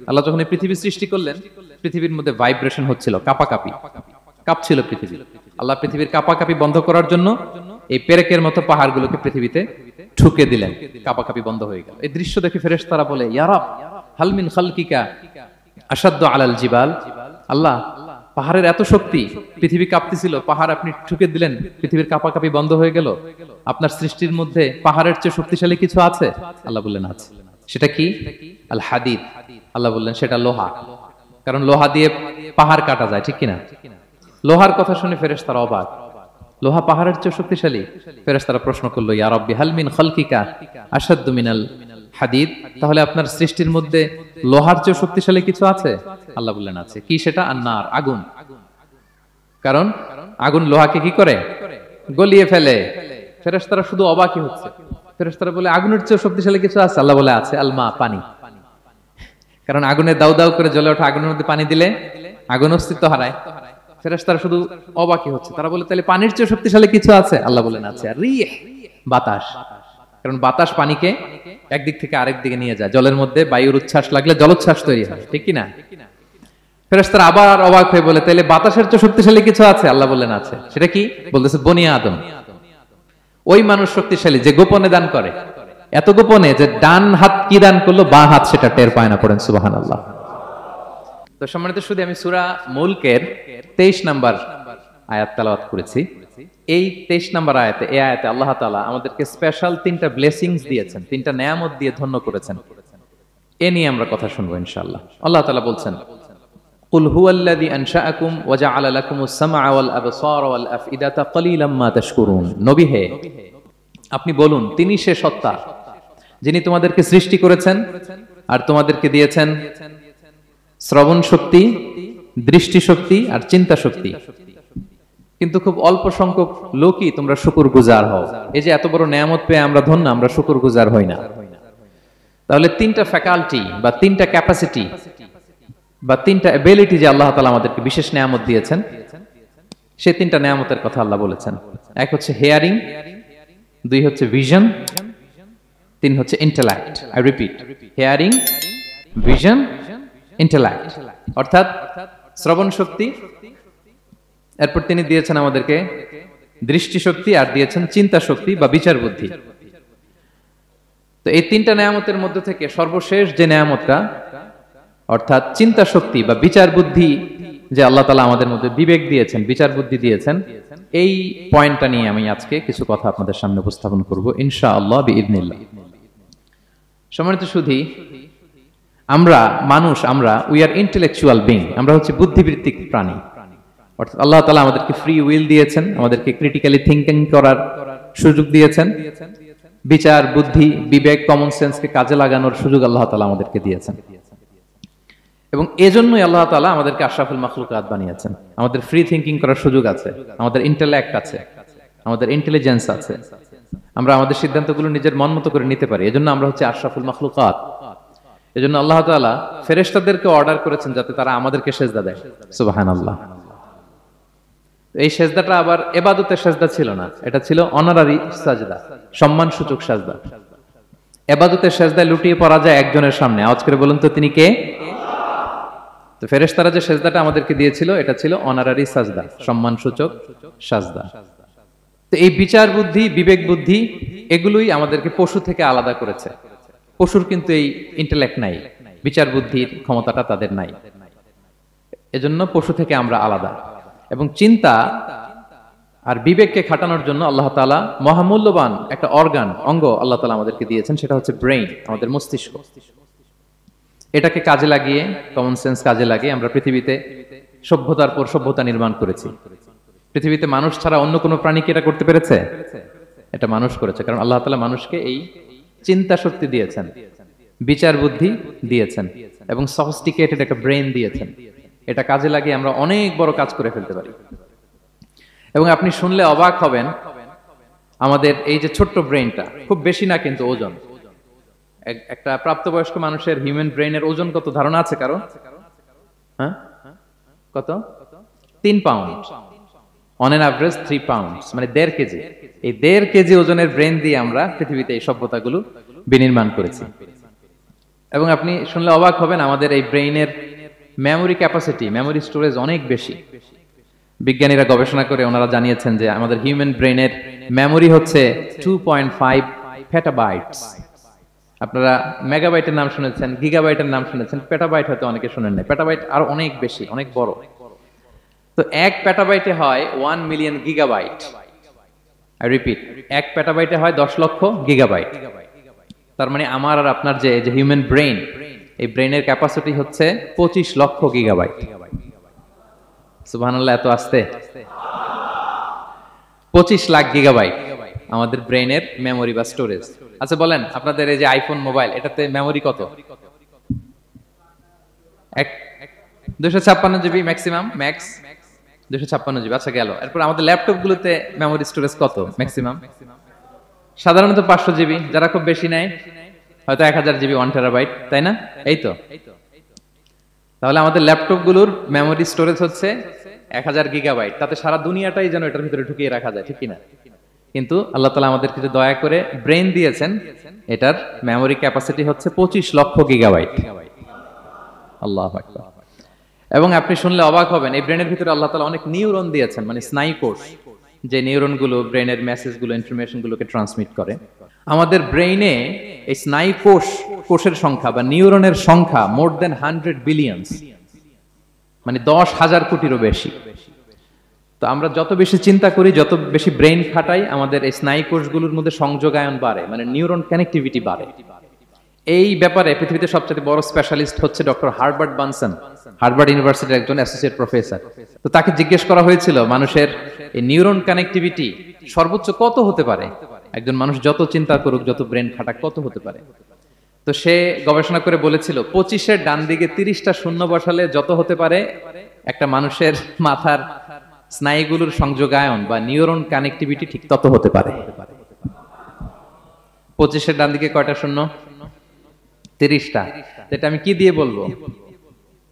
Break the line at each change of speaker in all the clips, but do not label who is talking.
আল্লাহ যখন এই পৃথিবী সৃষ্টি করলেন, পৃথিবীর মধ্যে ভাইব্রেশন হচ্ছিল, কাঁপাকাঁপি, কাঁপছিল পৃথিবী। আল্লাহ পৃথিবীর কাঁপাকাঁপি বন্ধ করার জন্য এই পেরেকের মতো পাহাড়গুলোকে পৃথিবীতে ঠুকে দিলেন, কাঁপাকাঁপি বন্ধ হয়ে গেল। এই দৃশ্য দেখে ফেরেশতারা বলে, ইয়া রাব হাল মিন খালকিকা আশাদ্দু আলাল জিবাল। আল্লাহ, পাহাড়ের এত শক্তি, পৃথিবী কাঁপতেছিল, পাহাড় আপনি ঠুকে দিলেন, পৃথিবীর কাঁপাকাঁপি বন্ধ হয়ে গেল। আপনার সৃষ্টির মধ্যে পাহাড়ের চেয়ে শক্তিশালী কিছু আছে? আল্লাহ বললেন আছে। সেটা কি? আল হাদিদ। আল্লাহ বললেন সেটা লোহা, কারণ লোহা দিয়ে পাহাড় কাটা যায়, ঠিক কিনা? লোহার কথা শুনে ফেরেশতারা অবাক, লোহা পাহাড়ের চেয়ে শক্তিশালী? ফেরেশতারা প্রশ্ন করলো, ইয়া রাব্বি হাল মিন খালকিকা আশাদ্দু মিনাল হাদিদ। তাহলে আপনার সৃষ্টির মধ্যে লোহার চেয়ে শক্তিশালী কিছু আছে? আল্লাহ বললেন আছে। কি সেটা? আন্নার, আগুন। কারণ আগুন লোহাকে কি করে? গলিয়ে ফেলে। ফেরেশতারা শুধু অবাকই হচ্ছে। ফেরেশতারা বলে আগুনের চেয়ে শক্তিশালী কিছু আছে? আল্লাহ বলে আছে, আলমা, পানি। কারণ আগুনে দাউ দাউ করে জ্বলে ওঠা আগুনের মধ্যে পানি দিলে আগুন অস্তিত্ব হারায়। ফেরেশতারা শুধু অবাকই হচ্ছে। তারা বলে তাহলে পানির চেয়ে শক্তিশালী কিছু আছে? আল্লাহ বলেন আছে। আর রিহ, বাতাস। কারণ বাতাস পানিকে একদিক থেকে আরেক দিকে নিয়ে যায়। জলের মধ্যে বায়ুর উচ্ছ্বাস লাগলে জলোচ্ছ্বাস তৈরি হয়, ঠিক কিনা? ফেরেশতারা আবার অবাক হয়ে বলে তাহলে বাতাসের চেয়ে শক্তিশালী কিছু আছে? আল্লাহ বলেন আছে। সেটা কি? বলতেছে বনি আদম। ওই মানুষ শক্তিশালী যে গোপনে দান করে, এত গোপনে যে ডান হাত কি দান করলো, বাঁ হাত সেটা টের পায় না। পড়েন সুবহানাল্লাহ। তো সম্মানিত শুধু আমি সূরা মুলকের 23 নাম্বার আয়াত তেলাওয়াত করেছি। এই 23 নাম্বার আয়াতে, এই আয়াতে আল্লাহ তাআলা আমাদেরকে স্পেশাল 3টা ব্লেসিংস দিয়েছেন, 3টা নেয়ামত দিয়ে ধন্য করেছেন। এ নিয়ে আমরা কথা শুনবো ইনশাআল্লাহ। আল্লাহ তাআলা বলছেন, কুল হুয়াল্লাযী আনশাআকুম ওয়া জাআলা লাকুমুস সামআ ওয়াল আবসারা ওয়াল আফইদাতা ক্বালীলাম মা তাশকুরুন। নবী হে, আপনি বলুন, তিনি সে সত্তা যিনি তোমাদেরকে সৃষ্টি করেছেন আর তোমাদেরকে দিয়েছেন শ্রবণ শক্তি, দৃষ্টি শক্তি আর চিন্তা শক্তি। কিন্তু খুব অল্প সংখ্যক লোকই তোমরা শুকরগুজার হও। এই যে এত বড় নেয়ামত পেয়ে আমরা ধন্য, আমরা শুকরগুজার হই না। তাহলে 3টা ফ্যাকাল্টি বা 3টা ক্যাপাসিটি বা 3টা এবিলিটি যে আল্লাহ তাআলা আমাদেরকে বিশেষ নেয়ামত দিয়েছেন, সেই 3টা নেয়ামতের কথা আল্লাহ বলেছেন। এক হচ্ছে হিয়ারিং, 2 হচ্ছে ভিশন, 3 হচ্ছে intellect. I repeat, hearing, vision, intellect. অর্থাৎ শ্রবণ শক্তি, এরপর তিনি দিয়েছেন আমাদেরকে দৃষ্টি শক্তি আর দিয়েছেন চিন্তা শক্তি বা বিচার বুদ্ধি। তো এই 3টা নেয়ামতের মধ্যে থেকে সর্বশেষ যে নেয়ামতটা, অর্থাৎ চিন্তা শক্তি বা বিচার বুদ্ধি, যে আল্লাহ তাআলা আমাদের মধ্যে বিবেক দিয়েছেন, বিচার বুদ্ধি দিয়েছেন, এই পয়েন্টটা নিয়ে আমি আজকে কিছু কথা আপনাদের সামনে উপস্থাপন করব ইনশাআল্লাহ বিইذনিল্লাহ। সম্মানিত সুধী, আমরা মানুষ, আমরা উই আর ইন্টেলেকচুয়াল বিং, আমরা হচ্ছে বুদ্ধিবৃত্তিক প্রাণী। অর্থাৎ আল্লাহ তাআলা আমাদেরকে ফ্রি উইল দিয়েছেন, আমাদেরকে ক্রিটিক্যালি থিঙ্কিং করার সুযোগ দিয়েছেন, বিচার বুদ্ধি, বিবেক, কমন সেন্সকে কাজে লাগানোর সুযোগ আল্লাহ তাআলা আমাদেরকে দিয়েছেন। এবং এজন্যই আল্লাহ তাআলা আমাদেরকে আশরাফুল মাখলুকাত বানিয়েছেন। আমাদের ফ্রি থিঙ্কিং করার সুযোগ আছে, আমাদের ইন্টেলেক্ট আছে, আমাদের ইন্টেলিজেন্স আছে, আমরা আমাদের সিদ্ধান্তগুলো নিজের মন মতো করে নিতে পারি। এজন্য আমরা হচ্ছে আশরাফুল মাখলুকাত। এজন্য আল্লাহ তাআলা ফেরেশতাদেরকে অর্ডার করেছেন যাতে তারা আমাদেরকে সেজদা দেয়। সুবহানাল্লাহ। এই সেজদাটা আবার ইবাদতের সেজদা ছিল না, এটা ছিল অনারারি সাজদা, সম্মানসূচক সেজদা। ইবাদতের সেজদায় লুটিয়ে পড়া যায় একজনের সামনে। আওয়াজ করে বলুন তো তিনি কে? তো ফেরেশতারা যে সেজদাটা আমাদেরকে দিয়েছিল, এটা ছিল অনারারি সাজদা, সম্মানসূচক সাজদা। তো এই বিচার বুদ্ধি, বিবেক বুদ্ধি, এগুলোই আমাদেরকে পশু থেকে আলাদা করেছে। পশুর কিন্তু এই ইন্টেলেক্ট নাই, বিচার বুদ্ধির ক্ষমতাটা তাদের নাই। এজন্য পশু থেকে আমরা আলাদা। এবং চিন্তা আর বিবেককে খাটানোর জন্য আল্লাহ তাআলা মহামূল্যবান একটা অর্গান, অঙ্গ আল্লাহ তাআলা আমাদেরকে দিয়েছেন, সেটা হচ্ছে ব্রেইন, আমাদের মস্তিষ্ক। এটাকে কাজে লাগিয়ে, কমন সেন্স কাজে লাগিয়ে আমরা পৃথিবীতে সভ্যতার পর সভ্যতা নির্মাণ করেছি। পৃথিবীতে মানুষ ছাড়া অন্য কোনো প্রাণী কি এটা করতে পেরেছে? এটা মানুষ করেছে, কারণ আল্লাহ তাআলা মানুষকে এই চিন্তা শক্তি দিয়েছেন, বিচার বুদ্ধি দিয়েছেন এবং সফিস্টিকেটেড একটা ব্রেইন দিয়েছেন। এটা কাজে লাগিয়ে আমরা অনেক বড় কাজ করে ফেলতে পারি। এবং আপনি শুনলে অবাক হবেন, আমাদের এই যে ছোট্ট ব্রেইনটা, খুব বেশি না কিন্তু ওজন, একটা প্রাপ্তবয়স্ক মানুষের হিউম্যান ব্রেইনের ওজন কত ধারণা আছে কারো? হ্যাঁ, কত? 3 pound. On an average 3 pound, মানে 1.5 কেজি। এই 1.5 কেজি ওজনের ব্রেন দিয়ে আমরা পৃথিবীতে এই সভ্যতাগুলো বিনির্মাণ করেছি। এবং আপনি শুনলে অবাক হবেন, আমাদের এই ব্রেইনের মেমোরি ক্যাপাসিটি, মেমোরি স্টোরেজ অনেক বেশি। বিজ্ঞানীরা গবেষণা করে ওনারা জানিয়েছেন যে আমাদের হিউম্যান ব্রেইনের মেমোরি হচ্ছে 2.5 পেটাবাইটস। আপনারা মেগাবাইটের নাম শুনেছেন, গিগাবাইটের নাম শুনেছেন, পেটাবাইট হয়তো অনেকে শুনেন নাই। পেটাবাইট আরো অনেক বেশি, অনেক বড়। তো 1 পেটাবাইটে হয় 1 মিলিয়ন গিগাবাইট। আই রিপিট, 1 পেটাবাইটে হয় 10 লক্ষ গিগাবাইট। তার মানে আমার আর আপনার যে হিউম্যান ব্রেইন, এই ব্রেইনের ক্যাপাসিটি হচ্ছে 25 লক্ষ গিগাবাইট। সুবহানাল্লাহ, এত আস্তে। 25 লাখ গিগাবাইট আমাদের ব্রেইনের মেমোরি বা স্টোরেজ। আচ্ছা বলেন, আপনাদের এই যে আইফোন মোবাইল, এটাতে মেমোরি কত? 256 জিবি ম্যাক্সিমাম, ম্যাক্স 256 জিবি। আচ্ছা গেল। এরপর আমাদের ল্যাপটপ গুলোতে মেমোরি স্টোরেজ কত ম্যাক্সিমাম? সাধারণত 500 জিবি, যারা খুব বেশি নেয় হয়তো 1000 জিবি, 1 টেরাবাইট, তাই না? এই তো। তাহলে আমাদের ল্যাপটপ গুলোর মেমোরি স্টোরেজ হচ্ছে 1000 গিগাবাইট। তাতে সারা দুনিয়াটাই যেন এটার ভিতরে ঢুকিয়ে রাখা যায়, ঠিক কিনা? কিন্তু আল্লাহ তাআলা আমাদেরকে যে দয়া করে ব্রেন দিয়েছেন, এটার মেমোরি ক্যাপাসিটি হচ্ছে 25 লক্ষ গিগাবাইট। আল্লাহু আকবার। এবং আপনি শুনলে অবাক হবেন, এই ব্রেনের ভিতরে আল্লাহ তাআলা অনেক নিউরন দিয়েছেন, মানে স্নায়ু কোষ, যে নিউরন গুলো ব্রেনের মেসেজ গুলো, ইনফরমেশন গুলোকে ট্রান্সমিট করে। আমাদের ব্রেইনে এই স্নায়ু কোষের সংখ্যা বা নিউরনের সংখ্যা মোর দেন 100 বিলিয়নস, মানে 10,000 কোটিরও বেশি। তো আমরা যত বেশি চিন্তা করি, যত বেশি ব্রেইন খাটাই, আমাদের এই স্নায়ু কোষগুলোর মধ্যে সংযোগায়ন বাড়ে, মানে নিউরন কানেক্টিভিটি বাড়ে। এই ব্যাপারে পৃথিবীতে সবচেয়ে বড় স্পেশালিস্ট হচ্ছে ডক্টর হার্বার্ট বানসন, হার্ভার্ড ইউনিভার্সিটির একজন অ্যাসোসিয়েট প্রফেসর। তো তাকে জিজ্ঞেস করা হয়েছিল মানুষের এই নিউরন কানেক্টিভিটি সর্বোচ্চ কত হতে পারে, একজন মানুষ যত চিন্তা করুক, যত ব্রেন খাটাক, কত হতে পারে। তো সে গবেষণা করে বলেছিল 25-এর ডান দিকে 30টা শূন্য বসালে যত হতে পারে একটা মানুষের মাথার স্নায়ুগুলোর সংযোগায়ন বা নিউরন কানেক্টিভিটি ঠিক তত হতে পারে। 25-এর ডান দিকে কয়টা শূন্য? 30টা। এটা আমি কি দিয়ে বলবো?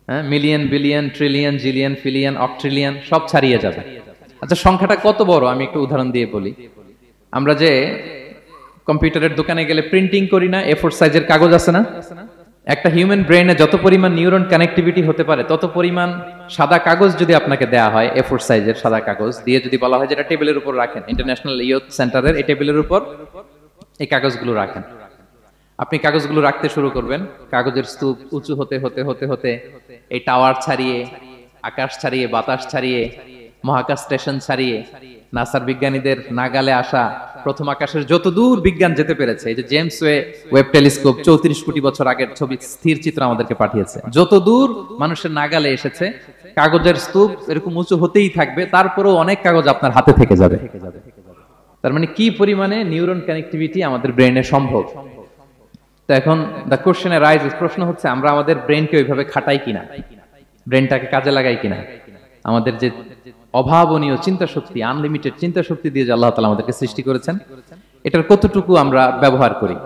হ্যাঁ, মিলিয়ন, বিলিয়ন, ট্রিলিয়ন, জিলিয়ন, ফিলিয়ন, অক্ট্রিলিয়ন সব ছাড়িয়ে যাবে। আচ্ছা, সংখ্যাটা কত বড় আমি একটু উদাহরণ দিয়ে বলি। আমরা যে কম্পিউটারের দোকানে গেলে প্রিন্টিং করি না, A4 সাইজের কাগজ আছে না? একটা হিউম্যান ব্রেইনে যত পরিমাণ নিউরন কানেক্টিভিটি হতে পারে, তত পরিমাণ সাদা কাগজ যদি আপনাকে দেয়া হয়, A4 সাইজের সাদা কাগজ দিয়ে যদি বলা হয় যেটা টেবিলের উপর রাখেন, ইন্টারন্যাশনাল ইয়ুথ সেন্টারের এই টেবিলের উপর এই কাগজগুলো রাখেন, আপনি কাগজগুলো রাখতে শুরু করবেন। কাগজের স্তূপ উঁচু হতে হতে হতে হতে এই টাওয়ার ছাড়িয়ে, আকাশ ছাড়িয়ে, বাতাস ছাড়িয়ে, মহাকাশ স্টেশন ছাড়িয়ে, নাসার বিজ্ঞানীদের নাগালে আসা প্রথম আকাশের যত দূর বিজ্ঞান যেতে পেরেছে, এই যে জেমস ওয়েব টেলিস্কোপ 34 কোটি বছর আগের ছবি, স্থির চিত্র আমাদেরকে পাঠিয়েছে, যত দূর মানুষের নাগালে এসেছে, কাগজের স্তূপ এরকম উঁচু হতেই থাকবে, তারপরেও অনেক কাগজ আপনার হাতে থেকে যাবে। তার মানে কি পরিমাণে নিউরন কানেক্টিভিটি আমাদের ব্রেইনে সম্ভব। তো এখন দ্য কোশ্চেন রাইজেস, প্রশ্ন হচ্ছে আমরা আমাদের ব্রেনকে ওইভাবে খাটাই কিনা, ব্রেনটাকে কাজে লাগাই কিনা। আমাদের যে অভাবনীয় চিন্তা শক্তি, আনলিমিটেড চিন্তা শক্তি দিয়ে যে আল্লাহ তাআলা আমাদেরকে সৃষ্টি করেছেন, এটার কতটুকু আমরা ব্যবহার করি,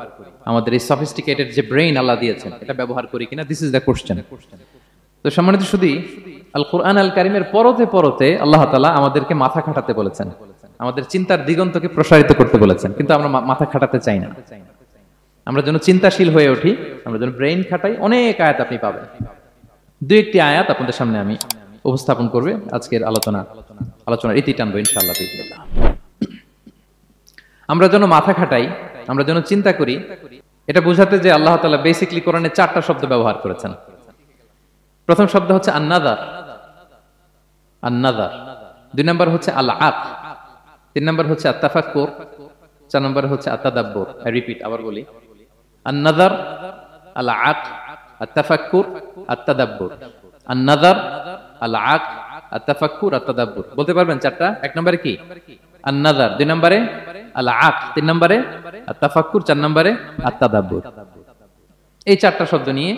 আমাদের এই সফিস্টিকেটেড যে ব্রেইন আল্লাহ দিয়েছেন, এটা ব্যবহার করি কিনা, দিস ইজ দ্য কোশ্চেন। তো সম্মানিত শুধু আল কোরআন আল কারিমের পরতে পরতে আল্লাহ তাআলা আমাদেরকে মাথা খাটাতে বলেছেন, আমাদের চিন্তার দিগন্তকে প্রসারিত করতে বলেছেন, কিন্তু আমরা মাথা খাটাতে চাই না। আমরা যেন চিন্তাশীল হয়ে উঠি, আমরা যেন ব্রেইন খাটাই। অনেক আয়াত আপনি পাবেন, দুই একটি আয়াত আপনাদের সামনে আমি উপস্থাপন করবে আজকের আলোচনার ইতি টানবো ইনশাআল্লাহ। আমরা যেন মাথা খাটাই, আমরা যেন চিন্তা করি, এটা বোঝাতে যে আল্লাহ তাআলা বেসিক্যালি কোরআনে 4টা শব্দ ব্যবহার করেছেন। প্রথম শব্দ হচ্ছে আন-নাযার, আন-নাযার। 2 নম্বর হচ্ছে আল-আক, 3 নম্বর হচ্ছে আত-তাফাক্কুর, 4 নম্বর হচ্ছে আত-তাদাব্বুর। আই রিপিট, আবার বলি, আন-নাযার, আল-আক, আত-তাফাক্কুর, আত-তাদাব্বুর। আন-নাযার, আল-আক, আত-তাফাক্কুর, আত-তাদাব্বুর। বলতে পারবেন 4টা? 1 নম্বরে কি? আন-নাযার, 2 নম্বরে আল-আক, 3 নম্বরে আত-তাফাক্কুর, 4 নম্বরে আত-তাদাব্বুর। এই 4টা শব্দ নিয়ে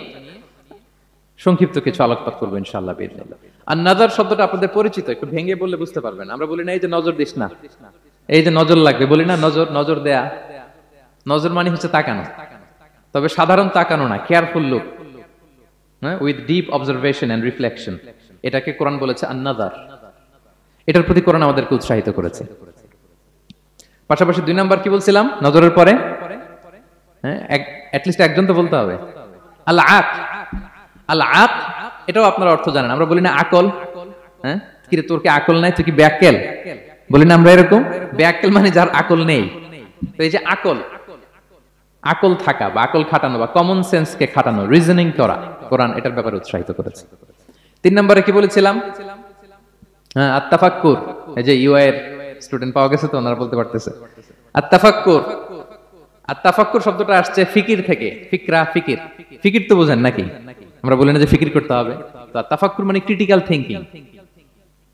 সংক্ষিপ্ত কিছু আলোকপাত করবো ইনশাআল্লাহ বিইজনিল্লাহ। আন-নাযার শব্দটা আপনাদের পরিচিত, একটু ভেঙে বললে বুঝতে পারবেন। আমরা বলি না এই যে নজর দিস না, এই যে নজর লাগবে, বলি না নজর দেয়া। নজর মানে হচ্ছে তাকানো, তবে সাধারণ তাকানো না, careful look, with deep observation and reflection. এটাকে কোরআন বলেছে আন-নাযার। এটার প্রতি কোরআন আমাদেরকে উৎসাহিত করেছে। পাশাপাশি 2 নাম্বার কি বলছিলাম নজরের পরে? হ্যাঁ, অ্যাটলিস্ট একজন তো বলতে হবে। আল আক, আল আক এটাও আপনার অর্থ জানেন। আমরা বলি না আকল, হ্যাঁ কিরে তোর কি আকল নাই, তুই কি ব্যাককেল বলি না আমরা এরকম। ব্যাককেল মানে যার আকল নেই। তো এই যে আকল, আকল থাকা বা আকল খাটানো বা কমন সেন্সকে খাটানো, রিজনিং করা, কোরআন এটার ব্যাপারে উৎসাহিত করেছে। 3 নম্বরে কি বলেছিলাম? হ্যাঁ আত্তাফাক্কুর। এই যে ইউআই এর স্টুডেন্ট পাওয়া গেছে তো, ওনারা বলতে পারতেছে আত্তাফাক্কুর। আত্তাফাক্কুর শব্দটা আসছে ফিকির থেকে। ফিকরা, ফিকির, ফিকির তো বোঝেন নাকি? আমরা বলি না যে ফিকির করতে হবে? তো আত্তাফাক্কুর মানে ক্রিটিক্যাল থিংকিং,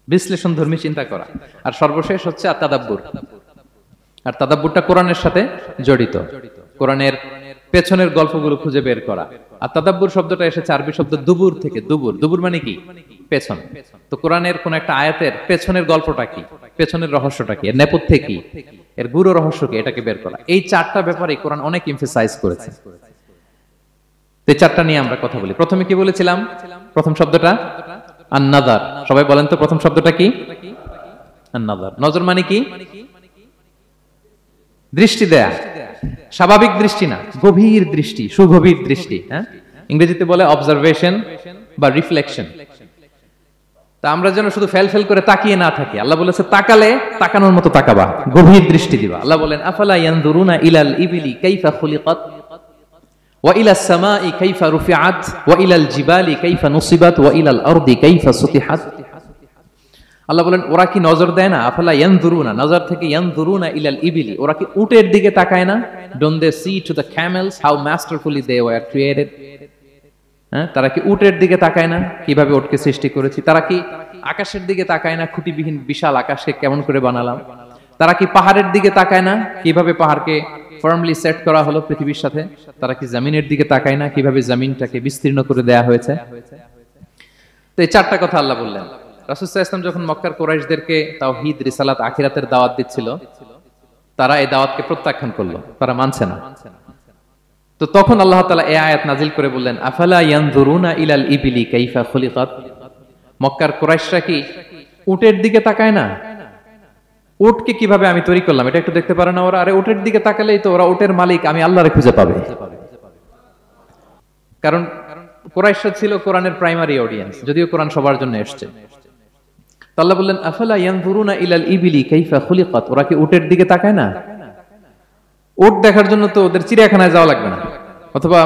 বিশ্লেষণধর্মী চিন্তা করা। আর সর্বশেষ হচ্ছে আত্তাদাব্বুর। আর তাদাব্বুরটা কোরআনের সাথে জড়িত, কোরআনের পেছনের গল্পগুলো খুঁজে বের করা। আর তাদাব্বুর শব্দটা এসেছে আরবি শব্দ দুবুর থেকে। দুবুর, দুবুর মানে কি? পেছন। তো কোরআনের কোন একটা আয়াতের পেছনের গল্পটা কি, পেছনের রহস্যটা কি, এর নেপথ্যে কি, এর গুরু রহস্য কি, এটাকে বের করা। এই 4টা ব্যাপারে কোরআন অনেক এমফাসাইজ করেছে। তো এই 4টা নিয়ে আমরা কথা বলি। প্রথমে কি বলেছিলাম? প্রথম শব্দটা আন-নাযার। সবাই বলেন তো প্রথম শব্দটা কি? আন-নাযার। নজর মানে কি? দৃষ্টি দেয়া, স্বাভাবিক দৃষ্টি না, গভীর দৃষ্টি, সুগভীর দৃষ্টি। হ্যাঁ, ইংরেজিতে বলে অবজারভেশন বা রিফ্লেকশন। তা আমরা যেন শুধু ফেল ফেল করে তাকিয়ে না থাকি। আল্লাহ বলেছে তাকালে তাকানোর মতো তাকাবা, গভীর দৃষ্টি দিবা। আল্লাহ বলেন আফালা ইয়ানজুরুনা ইলাল ইবিলি কাইফা খুলিকাত ওয়া ইলাস সামাই কাইফা রুফিআত ওয়া ইলাল জিবালি কাইফা নুসিবাত ওয়া ইলাল আরদি কাইফা সুতিহাত। আল্লাহ বলেন ওরা কি নজর দেয় না? আফালা ইয়ানজুরুনা, নজর থেকে ইয়ানজুরুনা ইলাল ইবিলি, ওরা কি উটের দিকে তাকায় না? Don't they see to the camels how masterfully they were created. হ্যাঁ, তারা কি উটের দিকে তাকায় না কিভাবে উটকে সৃষ্টি করেছি? তারা কি আকাশের দিকে তাকায় না খুঁটিবিহীন বিশাল আকাশকে কেমন করে বানালাম? তারা কি পাহাড়ের দিকে তাকায় না কিভাবে পাহাড়কে ফার্মলি সেট করা হলো পৃথিবীর সাথে? তারা কি জমিনের দিকে তাকায় না কিভাবে জমিনটাকে বিস্তীর্ণ করে দেয়া হয়েছে? তো এই 4টা কথা আল্লাহ বললেন। রাসূল সাল্লাল্লাহু আলাইহি ওয়াসাল্লাম যখন মক্কার কুরাইশদেরকে তাওহীদ, রিসালাত, আখিরাতের দাওয়াত দিচ্ছিল, তারা এই দাওয়াতকে প্রত্যাখ্যান করলো, তারা মানছে না। তো তখন আল্লাহ তাআলা এই আয়াত নাজিল করে বললেন আফালা ইয়ানজুরুনা ইলাল ইবিলি কাইফা খুলিকাত। মক্কার কুরাইশরা কি উটের দিকে তাকায় না? উটকে কিভাবে আমি তৈরি করলাম এটা একটু দেখতে পারে না ওরা? আরে উটের দিকে তাকালেই তো ওরা উটের মালিক আমি আল্লাহরে খুঁজে পাবে। কারণ কুরাইশরা ছিল কোরআনের প্রাইমারি অডিয়েন্স, যদিও কোরআন সবার জন্য এসেছে। তো আল্লাহ বললেন আফালা ইয়ানজুরুনা ইলাল ইবিলি কাইফা খুলিকাত, ওরা কি উটের দিকে তাকায় না? উট দেখার জন্য তো ওদের চিড়িয়াখানায় যাওয়া লাগবে না, অথবা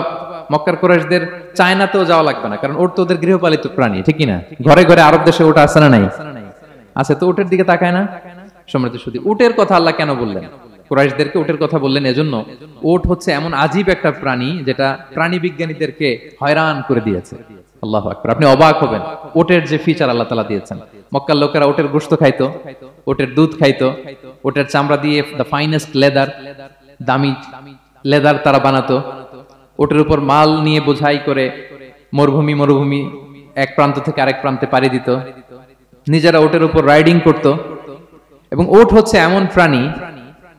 মক্কার কুরাইশদের চায়নাতেও যাওয়া লাগবে না, কারণ উট তো ওদের গৃহপালিত প্রাণী, ঠিক না? ঘরে ঘরে আরব দেশে উট আছে না নাই? আছে। তো উটের দিকে তাকায় না। সম্মানিত শুধু উটের কথা আল্লাহ কেন বললেন? কুরাইশদেরকে উটের কথা বললেন এজন্য, উট হচ্ছে এমন আজীব একটা প্রাণী যেটা প্রাণী বিজ্ঞানীদেরকে হয়রান করে দিয়েছে। আল্লাহু আকবার। আপনি অবাক হবেন উটের যে ফিচার আল্লাহ তাআলা দিয়েছেন। মক্কার লোকেরা উটের গোশত খাইতো, উটের দুধ খাইতো, উটের চামড়া দিয়ে দ্য ফাইনেস্ট লেদার, দামি লেদার তারা বানাতো। উটের উপর মাল নিয়ে বোঝাই করে মরুভূমি এক প্রান্ত থেকে আরেক প্রান্তে পাড়ি দিত, নিজেরা উটের উপর রাইডিং করত। এবং উট হচ্ছে এমন প্রাণী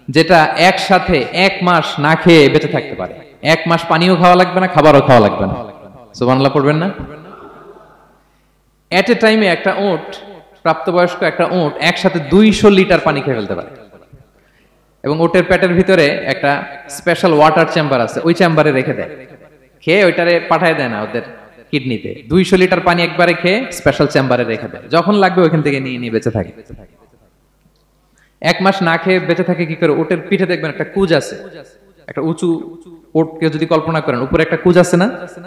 যেটা একসাথে 1 মাস না খেয়ে বেঁচে থাকতে পারে। 1 মাস পানিও খাওয়া লাগবে না, খাবারও খাওয়া লাগবে না। সুবহানাল্লাহ পড়বেন না? এট এ টাইমে একটা উট, প্রাপ্তবয়স্ক একটা উট একসাথে 200 লিটার পানি খেয়ে ফেলতে পারে। এবং উটের পেটের ভিতরে একটা স্পেশাল ওয়াটার চেম্বার আছে, ওই চেম্বারে রেখে দেয়, খেয়ে ওইটারে পাঠায় দেয় না ওদের কিডনিতে। 200 লিটার পানি একবারে খেয়ে স্পেশাল চেম্বারে রেখে দেয়, যখন লাগবে ওইখান থেকে নিয়ে নিয়ে বেঁচে থাকে। 1 মাস না খেয়ে বেঁচে থাকে কি করে? উটের পিঠে দেখবেন একটা কুজ আছে, একটা উঁচু উটকে যদি কল্পনা করেন, উপরে একটা কুজ আছে না,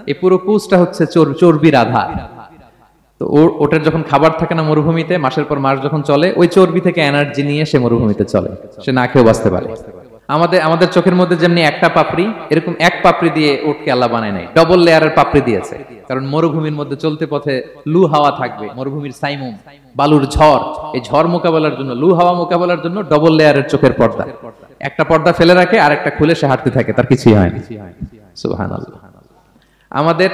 এই পুরো কুজটা হচ্ছে চর্বির আধার। তো ওটার যখন খাবার থাকে না মরুভূমিতে, মাসের পর মাস যখন চলে, ওই চর্বি থেকে এনার্জি নিয়ে সে মরুভূমিতে চলে, সে না খেয়েও বাঁচতে পারে। আমাদের চোখের মধ্যে যেমনি একটা পাপড়ি, এরকম এক পাপড়ি দিয়ে উটকে আল্লাহ বানায় নাই, ডবল লেয়ারের পাপড়ি দিয়েছে। কারণ মরুভূমির মধ্যে চলতে পথে লু হাওয়া থাকবে, মরুভূমির সাইমুম, বালুর ঝড়, এই ঝড় মোকাবেলার জন্য, লু হাওয়া মোকাবেলার জন্য ডবল লেয়ারের চোখের পর্দা। একটা পর্দা ফেলে রাখে আর একটা খুলে সে হাঁটতে থাকে, তার কিছুই হয় না। সুবহানাল্লাহ। আমাদের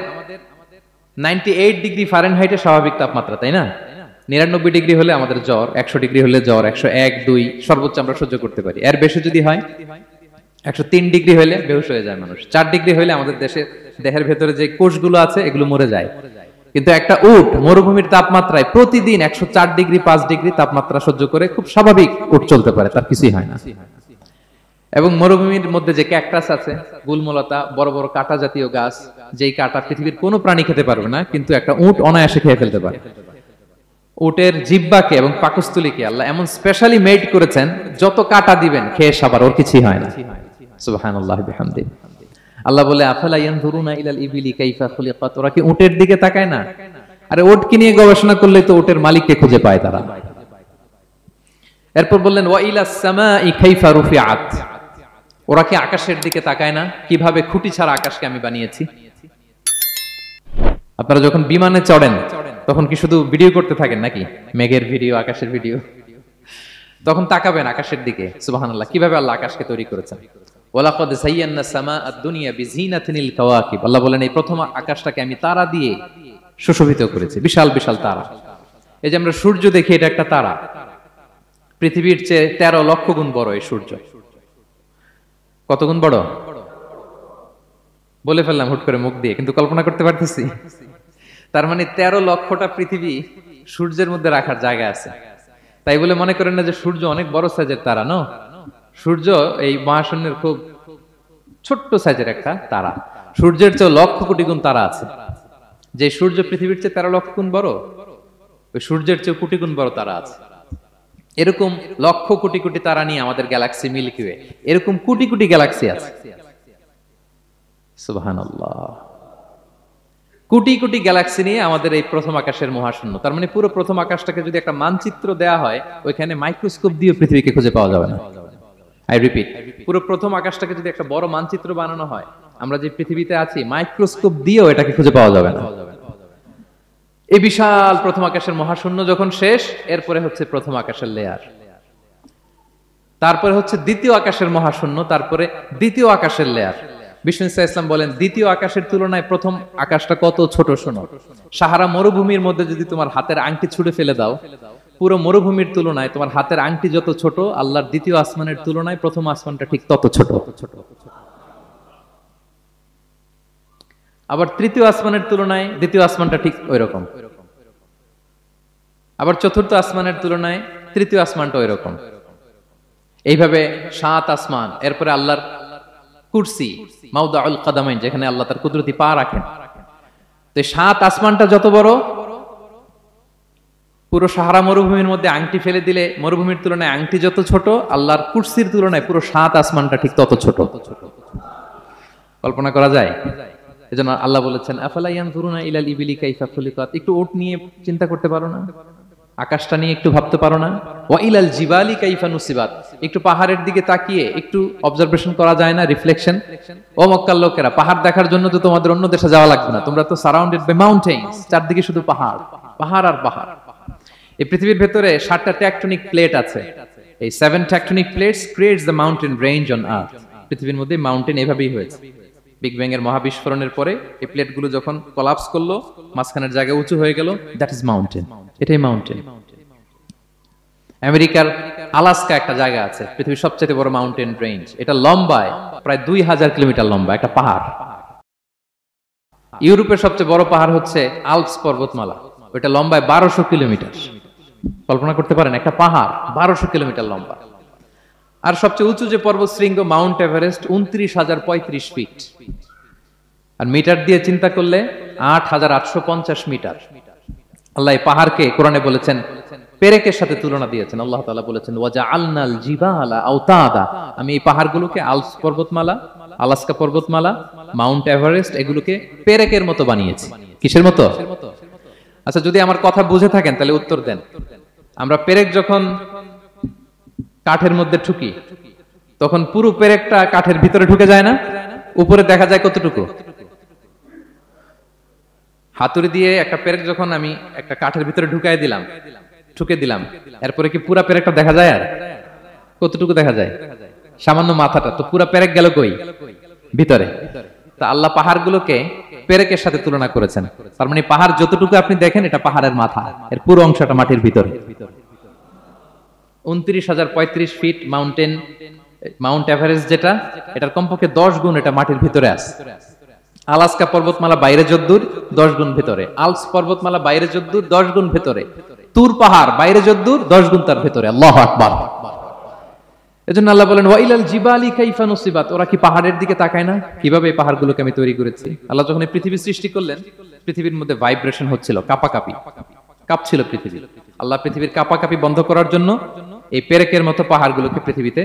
98 ডিগ্রি ফারেনহাইটের স্বাভাবিক তাপমাত্রা, তাই না? 99 ডিগ্রি হলে আমাদের জ্বর, 100 ডিগ্রি হলে জ্বর, 101, 2 সর্বোচ্চ আমরা সহ্য করতে পারি। এর বেশি যদি হয়, 103 ডিগ্রি হলে বেহুশ হয়ে যায় মানুষ। 4 ডিগ্রি হলে আমাদের দেহের ভেতরে যে কোষগুলো আছে এগুলো মরে যায়। কিন্তু একটা উট মরুভূমির তাপমাত্রায় প্রতিদিন 104 ডিগ্রি 5 ডিগ্রি তাপমাত্রা সহ্য করে খুব স্বাভাবিক উট চলতে পারে, তার কিছুই হয় না। এবং মরুভূমির মধ্যে যে ক্যাকটাস আছে, গুলমলতা, বড় বড় কাঁটা জাতীয় গাছ, যেই কাঁটা পৃথিবীর কোনো প্রাণী খেতে পারবে না, কিন্তু একটা উট অনায়াসে খেয়ে ফেলতে পারে। উটের জিহ্বাকে এবং পাকস্থলীকে আল্লাহ এমন স্পেশালি মেড করেছেন, যত কাঁটা দিবেন খেয়ে সাবার ওর কিছুই হয় না। সুবহানাল্লাহি বিহামদিহি। আল্লাহ বলে আফালা ইয়ানজুরুনা ইলাল ইবিলি কাইফা খুলিকাত, ওরা কি উটের দিকে তাকায় না? আরে উটকে নিয়ে গবেষণা করলে তো উটের মালিককে খুঁজে পায় তারা। এরপর বললেন ওয়া ইলাস সামাই কাইফা রুফিআত, ওরা কি আকাশের দিকে তাকায় না, কিভাবে খুঁটি ছাড়া আকাশকে আমি বানিয়েছি। আপনারা যখন বিমানে চড়েন তখন কি শুধু ভিডিও করতে থাকেন নাকি, মেঘের ভিডিও, আকাশের ভিডিও? তখন তাকাবেন আকাশের দিকে। সুবহানাল্লাহ, কিভাবে আল্লাহ আকাশকে তৈরি করেছেন। ওয়ালাকাদ যায়্যানা সামাআদ দুনিয়া বিজিনাতিনিল কাওয়াকিব, আল্লাহ বলেন এই প্রথম আকাশটাকে আমি তারা দিয়ে সুশোভিত করেছি, বিশাল বিশাল তারা। এই যে আমরা সূর্য দেখি, এটা একটা তারা, পৃথিবীর চেয়ে 13 লক্ষ গুণ বড় এই সূর্য। কত গুণ বড় বলে ফেললাম হুট করে মুখ দিয়ে, কিন্তু কল্পনা করতে পারতেছি। তার মানে 13 লক্ষটা পৃথিবী সূর্যের মধ্যে রাখার জায়গা আছে। তাই বলে মনে করেন না যে সূর্য অনেক বড় সাইজের তারা, ন। সূর্য এই মহাশূন্যের খুব ছোট্ট সাইজের একটা তারা। সূর্যের চেয়ে লক্ষ কোটি গুণ তারা আছে। যে সূর্য পৃথিবীর চেয়ে 13 লক্ষ গুণ বড়, ওই সূর্যের চেয়ে কোটি গুণ বড় তারা আছে। এরকম লক্ষ কোটি কোটি তারা নিয়ে আমাদের গ্যালাক্সি মিল্কি ওয়ে, এরকম কোটি কোটি গ্যালাক্সি আছে। সুবহানাল্লাহ, কোটি কোটি গ্যালাক্সি নিয়ে আমাদের এই প্রথম আকাশের মহাশূন্য। তার মানে পুরো প্রথম আকাশটাকে যদি একটা মানচিত্র দেয়া হয়, ওইখানে মাইক্রোস্কোপ দিয়ে পৃথিবীকে খুঁজে পাওয়া যাবে না। আই রিপিট, পুরো প্রথম আকাশটাকে যদি একটা বড় মানচিত্র বানানো হয়, আমরা যে পৃথিবীতে আছি মাইক্রোস্কোপ দিয়েও এটাকে খুঁজে পাওয়া যাবে না। এই বিশাল প্রথম আকাশের মহাশূন্য যখন শেষ, এরপরে হচ্ছে প্রথম আকাশের লেয়ার, তারপরে হচ্ছে দ্বিতীয় আকাশের মহাশূন্য, তারপরে দ্বিতীয় আকাশের লেয়ার। বিষ্ণু ইসলাম বলেন দ্বিতীয় আকাশের তুলনায় প্রথম আকাশটা কত ছোট শোনো। সাহারা মরুভূমির মধ্যে যদি তোমার হাতের আংটি ছুঁড়ে ফেলে দাও, পুরো মরুভূমির তুলনায় তোমার হাতের আংটি যত ছোট, আল্লাহর দ্বিতীয় আসমানের তুলনায় প্রথম আসমানটা ঠিক তত ছোট। আবার তৃতীয় আসমানের তুলনায় দ্বিতীয় আসমানটা ঠিক ওই রকম, আবার চতুর্থ আসমানের তুলনায় তৃতীয় আসমানটা ওই রকম। এইভাবে 7 আসমান, এরপরে আল্লাহর কুরসি, মাওদাউল কাদামাইন, যেখানে আল্লাহ তার কুদরতি পা রাখেন। তো 7 আসমানটা যত বড়, পুরো সাহারা মরুভূমির মধ্যে আংটি ফেলে দিলে মরুভূমির তুলনায় আংটি যত ছোট, আল্লাহর কুরসির তুলনায় পুরো 7 আসমানটা ঠিক তত ছোট। কল্পনা করা যায়? এজন্য আল্লাহ বলেছেন আফালা ইয়ানজুরুনা ইলাল ইবিলি কাইফা খুলিকাত, একটু উট নিয়ে চিন্তা করতে পারো না? আকাশটা নিয়ে একটু ভাবতে পারো না? ওয়া ইলাল জিবালি কাইফা নুসিবাত, একটু পাহাড়ের দিকে তাকিয়ে একটু অবজারভেশন করা যায় না, রিফ্লেকশন? ও মক্কার লোকেরা, পাহাড় দেখার জন্য তো তোমাদের অন্য দেশে যাওয়া লাগবে না, তোমরা তো সারাউন্ডেড বাই মাউন্টেন্স, চারদিকে শুধু পাহাড়, পাহাড় আর পাহাড়। এই পৃথিবীর ভেতরে 7টা টেকটনিক প্লেট আছে। এই 7 tectonic plates creates the mountain range on earth. পৃথিবীর মধ্যে মাউন্টেন এভাবেই হয়েছে। বিগ ব্যাং এর মহাবিস্ফোরণের পরে এই প্লেটগুলো যখন কোলাপস করলো, মাঝখানের জায়গা উঁচু হয়ে গেল, দ্যাট ইজ মাউন্টেন। এটাই মাউন্টেন। আমেরিকার আলাস্কা একটা জায়গা আছে, পৃথিবীর সবচেয়ে বড় মাউন্টেন রেঞ্জ। এটা লম্বায় প্রায় 2000 কিলোমিটার লম্বা একটা পাহাড়। ইউরোপের সবচেয়ে বড় পাহাড় হচ্ছে আল্পস পর্বতমালা, ওটা লম্বায় 1200 কিলোমিটার। কল্পনা করতে পারেন, একটা পাহাড় 1200 কিলোমিটার লম্বা। আর সবচেয়ে উঁচু যে পর্বত শৃঙ্গ মাউন্ট এভারেস্ট 29,035 ফিট। আর মিটার দিয়ে চিন্তা করলে 8,850 মিটার। আল্লাহ এই পাহাড়কে কোরআনে বলেছেন পেরেকের সাথে তুলনা দিয়েছেন। আল্লাহ তাআলা বলেছেন ওয়াজআলনাল জিবালা আওতাদা, আমি এই পাহাড়গুলোকে আল্পস পর্বতমালা, আলাস্কা পর্বতমালা, মাউন্ট এভারেস্ট এগুলোকে পেরেকের মতো বানিয়েছি। কিসের মতো? আচ্ছা, যদি আমার কথা বুঝে থাকেন তাহলে উত্তর দেন। আমরা পেরেক যখন কাঠের মধ্যে ঠুকি, তখন পুরো পেরেকটা কাঠের ভিতরে ঢুকে যায় না? উপরে দেখা যায় কতটুকু? হাতুড়ি দিয়ে একটা পেরেক যখন আমি একটা কাঠের ভিতরে ঢুকাই দিলাম, ঠুকে দিলাম, এরপরে কি পুরা পেরেকটা দেখা যায়? আর কতটুকু দেখা যায়? সামান্য মাথাটা। তো পুরা পেরেক গেল কই? ভিতরে। তা আল্লাহ পাহাড়গুলোকে পেরেকের সাথে তুলনা করেছেন। তার মানে পাহাড় যতটুকু আপনি দেখেন এটা পাহাড়ের মাথা, এর পুরো অংশটা মাটির ভিতরে। 29,035 ফিট মাউন্টেন, মাউন্ট এভারেস্ট যেটা, এটার কমপক্ষে 10 গুণ এটা মাটির ভিতরে আছে। আলাস্কা পর্বতমালা বাইরে যদ্দূর 10 গুণ ভিতরে, আল্পস পর্বতমালা বাইরে যদ্দূর 10 গুণ ভিতরে, তুর পাহাড় বাইরে যদ্দূর 10 গুণ তার ভিতরে। আল্লাহু আকবার। এজন্য আল্লাহ বলেন ওয়াইলাল জিবালি কাইফা নুসিবাত, ওরা কি পাহাড়ের দিকে তাকায় না কিভাবে এই পাহাড়গুলোকে আমি তৈরি করেছি। আল্লাহ যখন এই পৃথিবী সৃষ্টি করলেন, পৃথিবীর মধ্যে ভাইব্রেশন হচ্ছিল, কাঁপাকাঁপি, কাঁপছিল পৃথিবী। আল্লাহ পৃথিবীর কাঁপাকাঁপি বন্ধ করার জন্য এই পেরেকের মতো পাহাড়গুলোকে পৃথিবীতে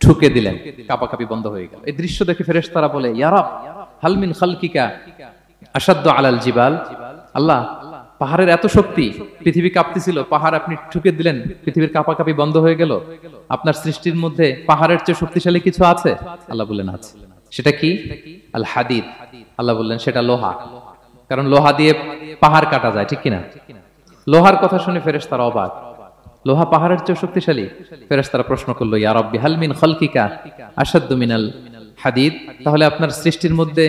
ঠুকে দিলেন, কাঁপাকাঁপি বন্ধ হয়ে গেল। এই দৃশ্য দেখে ফেরেশতারা বলে ইয়া রাব হাল মিন খালকিকা আশাদ্দু আলাল জিবাল, আল্লাহ পাহাড়ের এত শক্তি, পৃথিবী কাঁপতেছিল, পাহাড় আপনি ঠুকে দিলেন, পৃথিবীর কাঁপাকাঁপি বন্ধ হয়ে গেল। আপনার সৃষ্টির মধ্যে পাহাড়ের চেয়ে শক্তিশালী কিছু আছে? আল্লাহ বললেন আছে। সেটা কি? আল হাদিদ। আল্লাহ বললেন সেটা লোহা, কারণ লোহা দিয়ে পাহাড় কাটা যায়, ঠিক কিনা? লোহার কথা শুনে ফেরেশতারা অবাক, লোহা পাহাড়ের চেয়ে শক্তিশালী? ফেরেশতারা প্রশ্ন করলো ইয়া রাব্বি হাল মিন খালকিকা আশাদ্দু মিনাল হাদিদ, তাহলে আপনার সৃষ্টির মধ্যে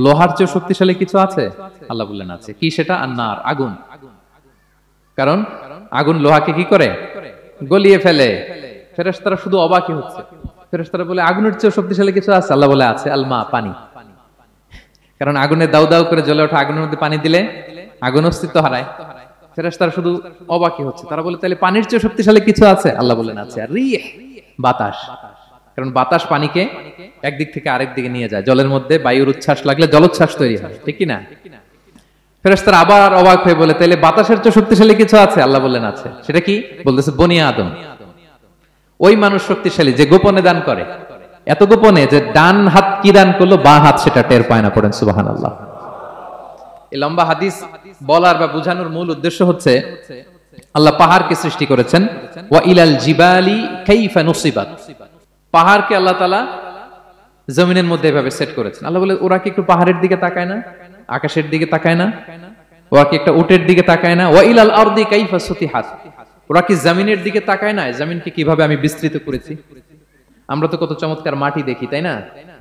লোহার চেয়ে শক্তিশালী কিছু আছে? আল্লাহ বললেন আছে। কি সেটা? আন্নার, আগুন। কারণ আগুন লোহাকে কি করে? গলিয়ে ফেলে। ফেরেশতারা শুধু অবাকই হচ্ছে। ফেরেশতারা বলে আগুনের চেয়ে শক্তিশালী কিছু আছে? আল্লাহ বলে আছে আল মা, পানি। কারণ আগুনে দাউ দাউ করে জ্বলে ওঠা আগুনের মধ্যে পানি দিলে আগুন অস্তিত্ব হারায়। ফেরেশতারা শুধু অবাকই হচ্ছে। তারা বলে তাহলে পানির চেয়ে শক্তিশালী কিছু আছে? আল্লাহ বলেন আছে রিহ, বাতাস। কারণ বাতাস পানিকে একদিক থেকে আরেক দিকে নিয়ে যায়। জলের মধ্যে বায়ুর উচ্ছ্বাস লাগলে জলোচ্ছ্বাস তৈরি হয়, ঠিক কি না? ফেরেশতারা আবার অবাক হয়ে বলে তাহলে বাতাসের চেয়ে শক্তিশালী কিছু আছে? আল্লাহ বললেন আছে। সেটা কি? বলতেছে বনি আদম। ওই মানুষ শক্তিশালী যে গোপনে দান করে, এত গোপনে যে ডান হাত কি দান করলো, বাঁ হাত সেটা টের পায় না। পড়েন সুবহানাল্লাহ। এই লম্বা হাদিস বলার বা বোঝানোর মূল উদ্দেশ্য হচ্ছে আল্লাহ পাহাড়কে সৃষ্টি করেছেন ওয়া ইলাল জিবালি কাইফা নুসিবাত, পাহাড়কে আল্লাহ তাআলা জমিনের মধ্যে এভাবে সেট করেছেন। আল্লাহ বলে ওরা কি একটু পাহাড়ের দিকে তাকায় না, আকাশের দিকে তাকায় না? ওরা কি একটা উটের দিকে তাকায় না? ওয়া ইলাল আরদি কাইফা সুতিহাত, ওরা কি জমিনের দিকে তাকায় না, জমিনকে কিভাবে আমি বিস্তৃত করেছি। আমরা তো কত চমৎকার মাটি দেখি, তাই না?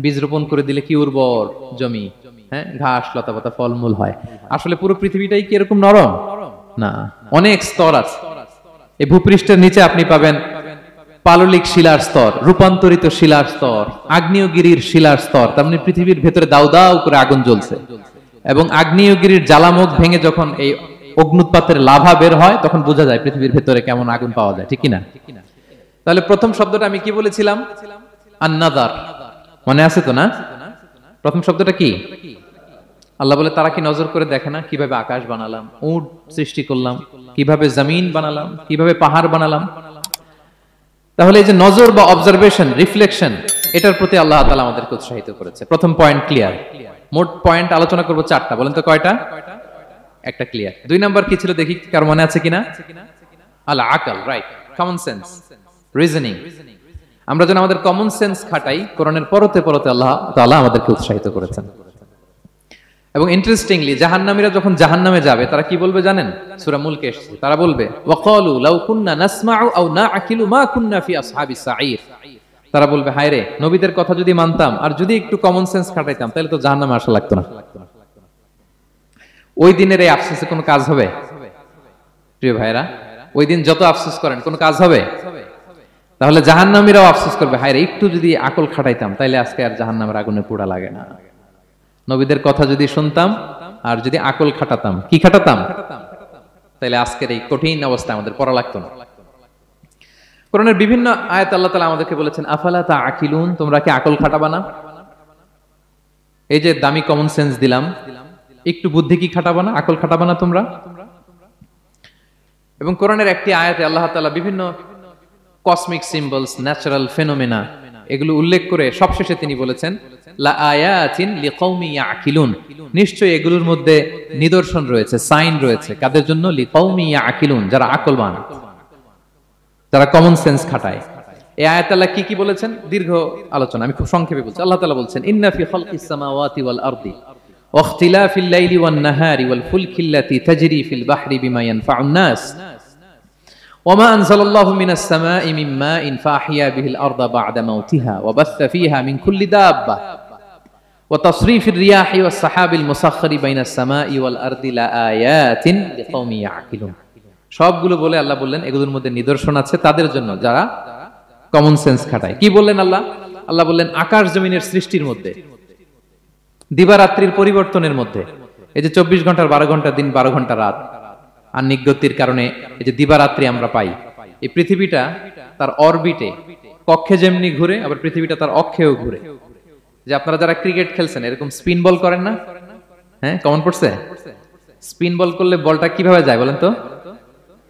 বীজ রোপণ করে দিলে কি উর্বর জমি, হ্যাঁ, ঘাস লতাপাতা ফলমূল হয়। আসলে পুরো পৃথিবীটাই কি এরকম নরম? না, অনেক স্তর আছে। এই ভূপৃষ্ঠের নিচে আপনি পাবেন পাললিক শিলার স্তর, রূপান্তরিত শিলার স্তর, আগ্নেয়গিরির শিলার স্তর। তার মানে পৃথিবীর ভেতরে দাউ দাউ করে আগুন জ্বলছে, এবং আগ্নেয়গিরির জ্বালামুখ ভেঙে যখন এই অগ্নুৎপাতের লাভা বের হয় তখন বোঝা যায় পৃথিবীর ভেতরে কেমন আগুন পাওয়া যায়, ঠিক কিনা? তাহলে প্রথম শব্দটা আমি কি বলেছিলাম? আন-নাযার, মনে আছে তো না? প্রথম শব্দটা কি? আল্লাহ বলে তারা কি নজর করে দেখে না কিভাবে আকাশ বানালাম, উট সৃষ্টি করলাম, কিভাবে জমিন বানালাম, কিভাবে পাহাড় বানালাম। তাহলে এই যে নজর বা অবজারভেশন, রিফ্লেকশন, এটার প্রতি আল্লাহ তাআলা আমাদেরকে উৎসাহিত করেছে। প্রথম পয়েন্ট ক্লিয়ার। মোট পয়েন্ট আলোচনা করব 4টা, বলেন তো কয়টা? একটা ক্লিয়ার। 2 নাম্বার কি ছিল দেখি কার মনে আছে কিনা? আল আকল, রাইট, কমন সেন্স, রিজনিং। আমরা যেন আমাদের কমন সেন্স খাটাই, কোরআনের পরতে পরতে আল্লাহ তাআলা আমাদেরকে উৎসাহিত করেছেন। এবং ইন্টারেস্টিংলি জাহান্নামীরা যখন জাহান্নামে যাবে তারা কি বলবে জানেন? সূরা মুলকে এসেছে, তারা বলবে ওয়াকালু লাউ কুননা নাসমাউ আও নাআকিলু মা কুননা ফি আসহাবিস সাঈর। তারা বলবে হায় রে, নবীদের কথা যদি মানতাম আর যদি একটু কমন সেন্স খাটাইতাম তাহলে তো জাহান্নামে আসা লাগতো না। ওই দিনের এই আফসোসে কোনো কাজ হবে? প্রিয় ভাইরা, ওই দিন যত আফসোস করেন কোনো কাজ হবে? তাহলে জাহান্নামীরাও আফসোস করবে হায় রে, একটু যদি আকল খাটাইতাম তাইলে আজকে আর জাহান্নামের আগুনে পোড়া লাগে না। নবীদের কথা যদি শুনতাম আর যদি আকল খাটাতাম, কি খাটাতাম, তাহলে আজকের এই কঠিন অবস্থা আমাদের পড়া লাগতো না। কোরআনের বিভিন্ন আয়াত আল্লাহ তাআলা আমাদেরকে বলেছেন আফালা তাআকিলুন, তোমরা কি আকল খাটাবা না? এই যে দামি কমন সেন্স দিলাম, একটু বুদ্ধি কি খাটাবা না, আকল খাটাবা না তোমরা? এবং কোরআনের একটি আয়াতে আল্লাহ তাআলা বিভিন্ন কসমিক সিম্বলস, ন্যাচারাল ফেনোমেনা, এগুলো উল্লেখ করে সবশেষে তিনি বলেছেন লা আয়াতিন লিকাউমি ইয়াকিলুন, নিশ্চয়ই এগুলোর মধ্যে নিদর্শন রয়েছে, সাইন রয়েছে, কাদের জন্য? লিকাউমি ইয়াকিলুন, যারা আকলবান, যারা কমন সেন্স খাটায়। এই আয়াতে আল্লাহ কি কি বলেছেন দীর্ঘ আলোচনা, আমি খুব সংক্ষেপে বলছি। আল্লাহ তাআলা বলছেন ইন্না ফি খালকিস সামাওয়াতি ওয়াল আরদি ওয়া ইখতিলাফিল লাইলি ওয়ান নাহারি ওয়াল ফুলকিল্লাতি তাজরি ফিল বাহরি বিমা ইয়ানফাউন নাস وما أنزل الله من السماء من ماء فأحيا به الأرض بعد موتها وبث فيها من كل دابة وتصريف الرياح والسحاب المسخر بين السماء والأرض لآيات لقوم يعقلون। সবগুলো বলে আল্লাহ বললেন এগুলোর মধ্যে নিদর্শন আছে তাদের জন্য যারা কমন সেন্স খাটায়। কি বললেন আল্লাহ? আল্লাহ বললেন আকাশ জমিনের সৃষ্টির মধ্যে, দিবারাত্রির পরিবর্তনের মধ্যে, এই যে 24 ঘন্টার 12 ঘন্টা দিন, 12 ঘন্টা রাত, আর নিগতির কারণে এই যে দিবারাত্রি আমরা পাই, এই পৃথিবীটা তার অরবিটে কক্ষে যেমনি ঘুরে, আবার পৃথিবীটা তার অক্ষেও ঘুরে। যে আপনারা যারা ক্রিকেট খেলছেন এরকম স্পিন বল করেন না? হ্যাঁ, কমন পড়ছে? স্পিন বল করলে বলটা কিভাবে যায় বলেন তো?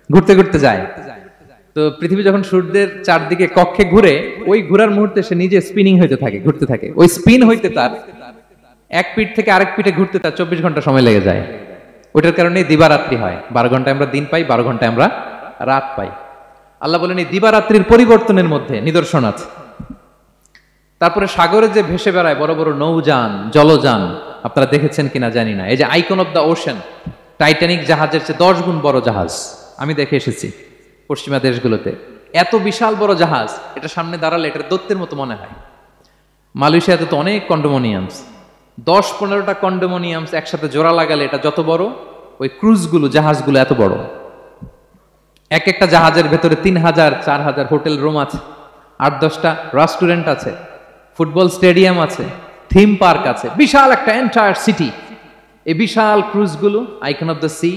ঘুরতে ঘুরতে যায়। তো পৃথিবী যখন সূর্যের চারদিকে কক্ষে ঘুরে, ওই ঘোরার মুহূর্তে সে নিজে স্পিনিং হইতে থাকে, ঘুরতে থাকে। ওই স্পিন হইতে তার এক পিঠ থেকে আরেক পিঠে ঘুরতে তার 24 ঘন্টা সময় লেগে যায়। ওইটার কারণে দিবারাত্রি হয়। 12 ঘন্টায় আমরা দিন পাই, 12 ঘন্টায় আমরা রাত পাই। আল্লাহ বলেন এই দিবারাত্রির পরিবর্তনের মধ্যে নিদর্শন আছে। তারপরে সাগরে যে ভেসে বেড়ায় বড় বড় নৌযান, জলযান, আপনারা দেখেছেন কিনা জানি না। এই যে icon of the ocean, Titanic জাহাজের চেয়ে 10 গুণ বড় জাহাজ, আমি দেখে এসেছি পশ্চিমা দেশগুলোতে। এত বিশাল বড় জাহাজ, এটা সামনে দাঁড়ালে এটার দৈত্যের মতো মনে হয়। মালয়েশিয়াতে তো অনেক কন্ডোমোনিয়ামস, 10-15টা কন্ডোমোনিয়ামস একসাথে জোড়া লাগালে এটা যত বড়, ওই ক্রুজগুলো, জাহাজগুলো এত বড়। এক একটা জাহাজের ভেতরে 3000-4000 হোটেল রুম আছে, 8-10টা রেস্টুরেন্ট আছে, ফুটবল স্টেডিয়াম আছে, থিম পার্ক আছে, বিশাল একটা এন্টায়ার সিটি। এই বিশাল ক্রুজগুলো, Icon of the Sea,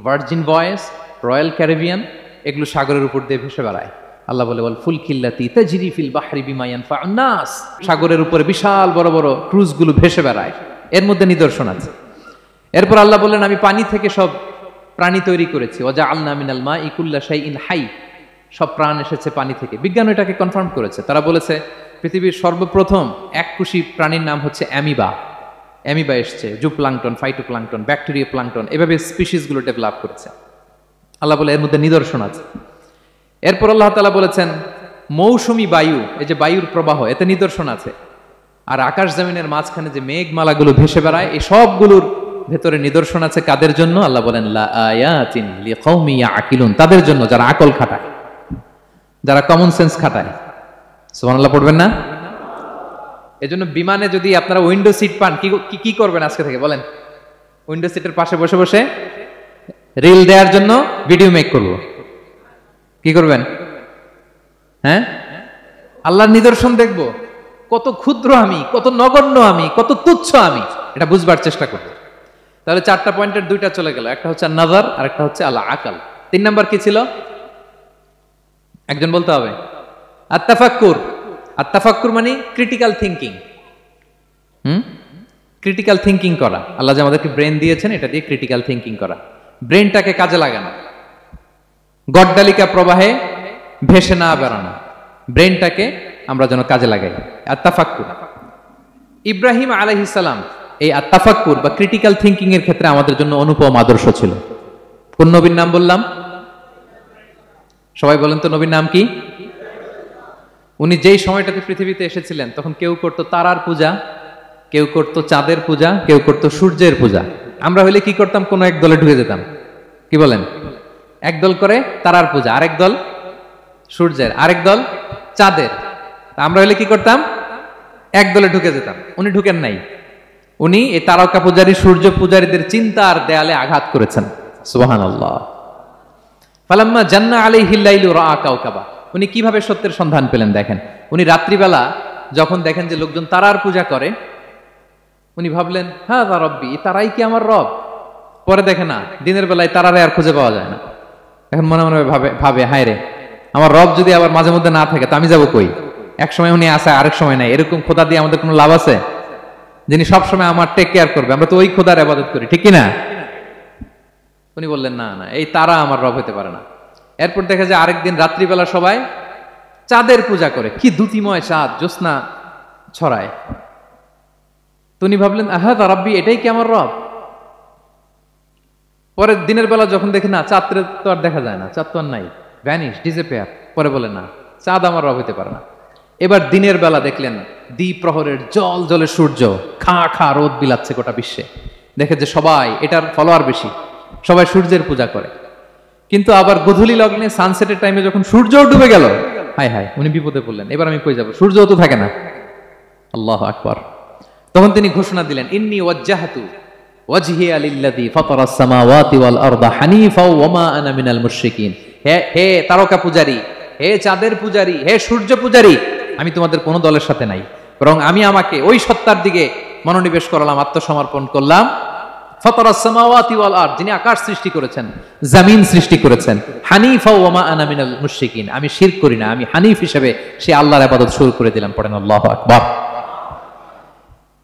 Virgin Voyages, Royal Caribbean, এগুলো সাগরের উপর দিয়ে ভেসে বেড়ায়। আল্লাহ বলে বল ফুলকিল্লাতি তাজরি ফিল বাহরি বিমা ইয়ানফাউন নাস, সাগরের উপরে বিশাল বড় বড় ক্রুজগুলো ভেসে বেড়ায়, এর মধ্যে নিদর্শন আছে। এরপর আল্লাহ বললেন আমি পানি থেকে সব প্রাণী তৈরি করেছি, ওয়াজআলনা মিনাল মাই কুল্লা শাইইন হাই, সব প্রাণ এসেছে পানি থেকে। বিজ্ঞান এটাকে কনফার্ম করেছে। তারা বলেছে পৃথিবীর সর্বপ্রথম এককোষী প্রাণীর নাম হচ্ছে অ্যামিবা। অ্যামিবা এসছে, জুপ্লাঙ্কটন, ফাইটোপ্লাঙ্কটন, ব্যাকটেরিয়া প্লাঙ্কটন, এভাবে স্পিসিসগুলো ডেভেলপ করেছে। আল্লাহ বলে এর মধ্যে নিদর্শন আছে। এরপর আল্লাহ তাআলা বলেছেন মৌসুমী বায়ু, এই যে বায়ুর প্রবাহ, এতে নিদর্শন আছে। আর আকাশ জমিনের মাঝখানে যে মেঘমালাগুলো ভেসে বেড়ায়, এই সবগুলোর ভেতরে নিদর্শন আছে। কাদের জন্য? আল্লাহ বলেন লা আয়াতিন লিকাউমি ইয়াকিলুন, তাদের জন্য যারা আকল খাটায়, যারা কমন সেন্স খাটায়। সুবহানাল্লাহ পড়বেন না? এজন্য বিমানে যদি আপনারা উইন্ডো সিট পান, কি করবেন আজকে থেকে বলেন? উইন্ডো সিটের পাশে বসে বসে রিল দেওয়ার জন্য ভিডিও মেক করব। কি করবেন? হ্যাঁ, আল্লাহর নিদর্শন দেখব, কত ক্ষুদ্র আমি, কত নগণ্য আমি, কত তুচ্ছ আমি, এটা বুঝবার চেষ্টা করব। তাহলে 4টা পয়েন্টের 2টা চলে গেল, একটা হচ্ছে নাজার আর একটা হচ্ছে আল আকল। 3 নাম্বার কি ছিল? একজন বলতে হবে। আত-তাফাক্কুর। আত-তাফাক্কুর মানে ক্রিটিক্যাল থিংকিং। ক্রিটিক্যাল থিংকিং করা। আল্লাহ যে আমাদেরকে ব্রেন দিয়েছেন, এটা দিয়ে ক্রিটিক্যাল থিংকিং করা, ব্রেনটাকে কাজে লাগানো, গড্ডালিকা প্রবাহে ভেসে না বেড়ানো, ব্রেনটাকে আমরা যেন কাজে লাগাই। আত-তাফাক্কুর। ইব্রাহিম আলাইহিস সালাম এই আত-তাফাক্কুর বা ক্রিটিক্যাল থিংকিং এর ক্ষেত্রে আমাদের জন্য অনুপম আদর্শ ছিল। কোন নবীর নাম বললাম? সবাই বলেন তো নবীর নাম কি? উনি যেই সময়টাতে পৃথিবীতে এসেছিলেন তখন কেউ করতো তারার পূজা, কেউ করতো চাঁদের পূজা, কেউ করতো সূর্যের পূজা। আমরা হইলে কি করতাম? কোন এক দলে ঢুকে যেতাম। কি বলেন? এক দল করে তারার পূজা, আরেক দল সূর্যের, আরেক দল চাঁদের। আমরা হইলে কি করতাম? এক দলে ঢুকে যেতাম। উনি ঢুকেন নাই। উনি এই তারকা পূজারী, সূর্য পূজারীদের চিন্তার দেয়ালে আঘাত করেছেন। সুবহানাল্লাহ। ফালাম্মা জান্না আলাইহিল লাইলু রাআ কাওকাবা। উনি কিভাবে সত্যের সন্ধান পেলেন দেখেন। উনি রাত্রিবেলা যখন দেখেন যে লোকজন তারার পূজা করে, উনি ভাবলেন হাযা রাব্বি, তারাই কি আমার রব? পরে দেখে না, দিনের বেলায় তারারে আর খুঁজে পাওয়া যায় না। এখন মনে মনে ভাবে হায় রে, আমার রব যদি আবার মাঝে মধ্যে না থাকে তা আমি যাবো কই? এক সময় উনি আসে, আরেক সময় নাই। এরকম খোদা দিয়ে আমাদের কোনো লাভ আছে? যিনি সবসময় আমার টেক কেয়ার করবে, আমরা তো ওই খোদার ইবাদত করি, ঠিক কি না? উনি বললেন না না, এই তারা আমার রব হতে পারে না। এরপর দেখা যায় আরেকদিন রাত্রিবেলা সবাই চাঁদের পূজা করে, কি দ্যুতিময় চাঁদ, জ্যোৎস্না ছড়ায়। তো উনি ভাবলেন আহাদা রাব্বি, এটাই কি আমার রব? পরে দিনের বেলা যখন দেখি না, চাঁদ তো আর দেখা যায় না, চাঁদ তো আর নাই, ভ্যানিশ, ডিসঅ্যাপিয়ার। পরে বলে না, চাঁদ আমার রব হতে পারে না। এবার দিনের বেলা দেখলেন দ্বিপ্রহরের জল জলে সূর্য খা খা রোদ বিলাচ্ছে গোটা বিশ্বে। দেখে যে সবাই এটার ফলোয়ার বেশি, সবাই সূর্যের পূজা করে। কিন্তু আবার গোধূলি লগ্নে সানসেটের টাইমে যখন সূর্য ডুবে গেল, হায় হায়, উনি বিপদে পড়লেন। এবার আমি কই যাব? সূর্যও তো থাকে না। আল্লাহু আকবার। তখন তিনি ঘোষণা দিলেন ইন্নী ওয়াজ্জাহতু ওয়াজহিয়া লিল্লাযী ফাতারাস সামাওয়াতি ওয়াল আরদা হানিফা ওয়া মা আনা মিনাল মুশরিকিন। হে তারকা পূজারী, হে চাঁদের পূজারী, হে সূর্য পূজারী, আমি তোমাদের কোনো দলের সাথে নাই, বরং আমি আমাকে ওই সত্তার দিকে মনোনিবেশ করলাম, আত্মসমর্পণ করলাম ফাতারাস সামাওয়াতি ওয়াল আরদ, যিনি আকাশ সৃষ্টি করেছেন, জমিন সৃষ্টি করেছেন। হানিফা ওয়া মা আনা মিনাল মুশরিকিন, আমি শিরক করি না, আমি হানিফ হিসেবে সে আল্লাহর ইবাদত শুরু করে দিলাম। পড়েন আল্লাহু আকবার।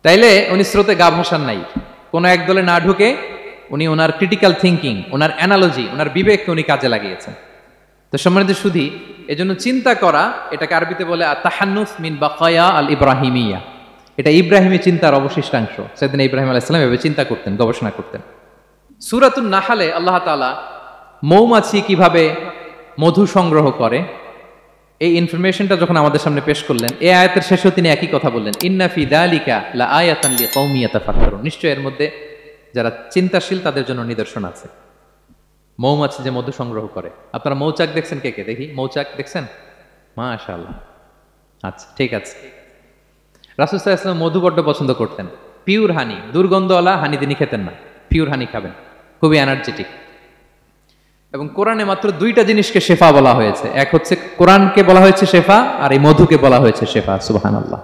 তাইলে উনি স্রোতে গা ভাসান নাই, কোন এক দলে না ঢুকে উনি ওনার ক্রিটিক্যাল থিঙ্কিং, ওনার অ্যানালজি, ওনার বিবেককে উনি কাজে লাগিয়েছেন। তো সম্মানিত সুধী, এজন্য চিন্তা করা, এটাকে আরবিতে বলে আত-তাহান্নুস মিন বাকায়া আল ইব্রাহিমিয়া। এটা ইব্রাহিমী চিন্তার অবশিষ্টাংশ। সেদিন ইব্রাহিম আলাইহিস সালাম এভাবে চিন্তা করতেন, গবেষণা করতেন। সূরাতুন নাহলে আল্লাহ তাআলা মৌমাছি কিভাবে মধু সংগ্রহ করে এই ইনফরমেশনটা যখন আমাদের সামনে পেশ করলেন, এই আয়াতের শেষেও তিনি একই কথা বললেন, ইন্না ফি যালিকা লা আয়াতান লিকাউমি ইয়াতাফাক্কারুন, নিশ্চয় এর মধ্যে যারা চিন্তাশীল তাদের জন্য নিদর্শন আছে। মৌমাছি যে মধু সংগ্রহ করে, আপনারা মৌচাক দেখছেন? কে কে দেখি মৌচাক দেখছেন? মাশাআল্লাহ, আচ্ছা ঠিক আছে। রাসূল সাল্লাল্লাহু আলাইহি ওয়াসাল্লাম মধু বড্ড পছন্দ করতেন। পিওর হানি, দুর্গন্ধওয়ালা হানি তিনি খেতেন না, পিওর হানি খাবেন, খুবই এনার্জেটিক। এবং কোরআনে মাত্র দুইটা জিনিসকে শেফা বলা হয়েছে, এক হচ্ছে কোরআনকে বলা হয়েছে শেফা, আর এই মধুকে বলা হয়েছে শেফা। সুবহানাল্লাহ।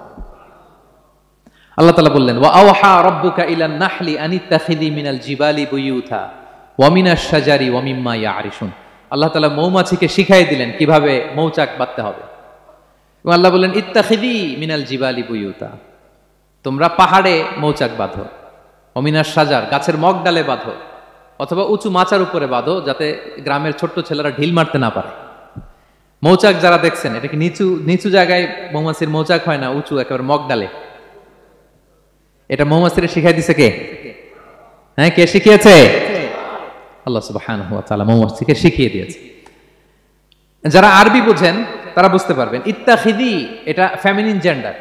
আল্লাহ তাআলা বললেন, ওয়া আওহা রাব্বুকা ইলান নাহলি আনিত্তাখিযি মিনাল জিবালি বুয়ুতা ওয়া মিনাশ শাজারি ওয়া মিম্মা ইয়ারিশুন। আল্লাহ তাআলা মৌমাছিকে শিখাই দিলেন কিভাবে মৌচাক বাঁধতে হবে। এবং আল্লাহ বললেন, ইত্তাখিযি মিনাল জিবালি বুয়ুতা, তোমরা পাহাড়ে মৌচাক বাঁধো, ওয়া মিনাশ শাজার, গাছের মগ ডালে বাঁধো, অথবা উঁচু মাচার উপরে বাঁধো, যাতে গ্রামের ছোট্ট ছেলেরা ঢিল মারতে না পারে। মৌচাক যারা দেখছেন, এটা কি নিচু নিচু জায়গায় মৌমাছির মৌচাক হয় না, উঁচু একেবারে মগ ডালে। এটা মৌমাছিরা শিখাই দিছে কে? হ্যাঁ, কে শিখিয়েছে? আল্লাহ সুবহানাহু ওয়া তাআলা মৌমাছিকে শিখিয়ে দিয়েছে। যারা আরবি বোঝেন তারা বুঝতে পারবেন, ইত্তাখিদি এটা ফেমিনিন জেন্ডার।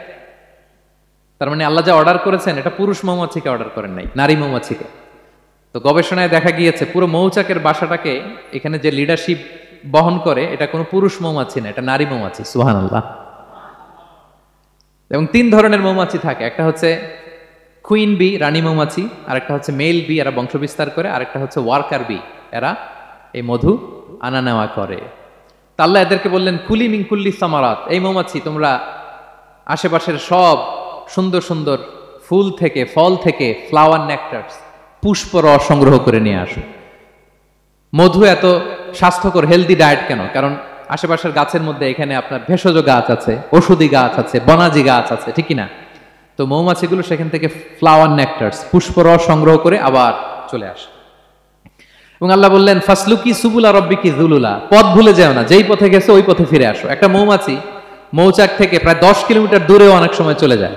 তার মানে আল্লাহ যা অর্ডার করেছেন এটা পুরুষ মৌমাছিকে অর্ডার করেন নাই, নারী মৌমাছিকে। তো গবেষণায় দেখা গিয়েছে পুরো মৌচাকের বাসাটাকে এখানে যে লিডারশিপ বহন করে এটা কোনো পুরুষ মৌমাছি না, এটা নারী মৌমাছি। সুবহানাল্লাহ। এবং তিন ধরনের মৌমাছি থাকে, একটা হচ্ছে কুইন বি, রানী মৌমাছি, আরেকটা হচ্ছে মেল বি, এরা বংশ বিস্তার করে, আরেকটা হচ্ছে ওয়ার্কার বি, এরা এই মধু আনা নেওয়া করে। তা আল্লাহ এদেরকে বললেন, কুলি মিন কুল্লি সামারাত, এই মৌমাছি তোমরা আশেপাশের সব সুন্দর সুন্দর ফুল থেকে, ফল থেকে, ফ্লাওয়ার নেকটারস, পুষ্প রস সংগ্রহ করে নিয়ে আসো। মধু এত স্বাস্থ্যকর, হেলদি ডায়েট কেন? কারণ আশেপাশের গাছের মধ্যে এখানে আপনার ভেষজ গাছ আছে, ঔষধি গাছ আছে, বনাজি গাছ আছে, ঠিক না? তো মৌমাছিগুলো সেখান থেকে ফ্লাওয়ার নেকটারস, পুষ্প রস সংগ্রহ করে আবার চলে আসে। এবং আল্লাহ বললেন, ফাসলুকি সুবুলা রব্বিকি যুলুলা, পথ ভুলে যাও না, যেই পথে গেছে ওই পথে ফিরে আসো। একটা মৌমাছি মৌচাক থেকে প্রায় 10 কিলোমিটার দূরেও অনেক সময় চলে যায়,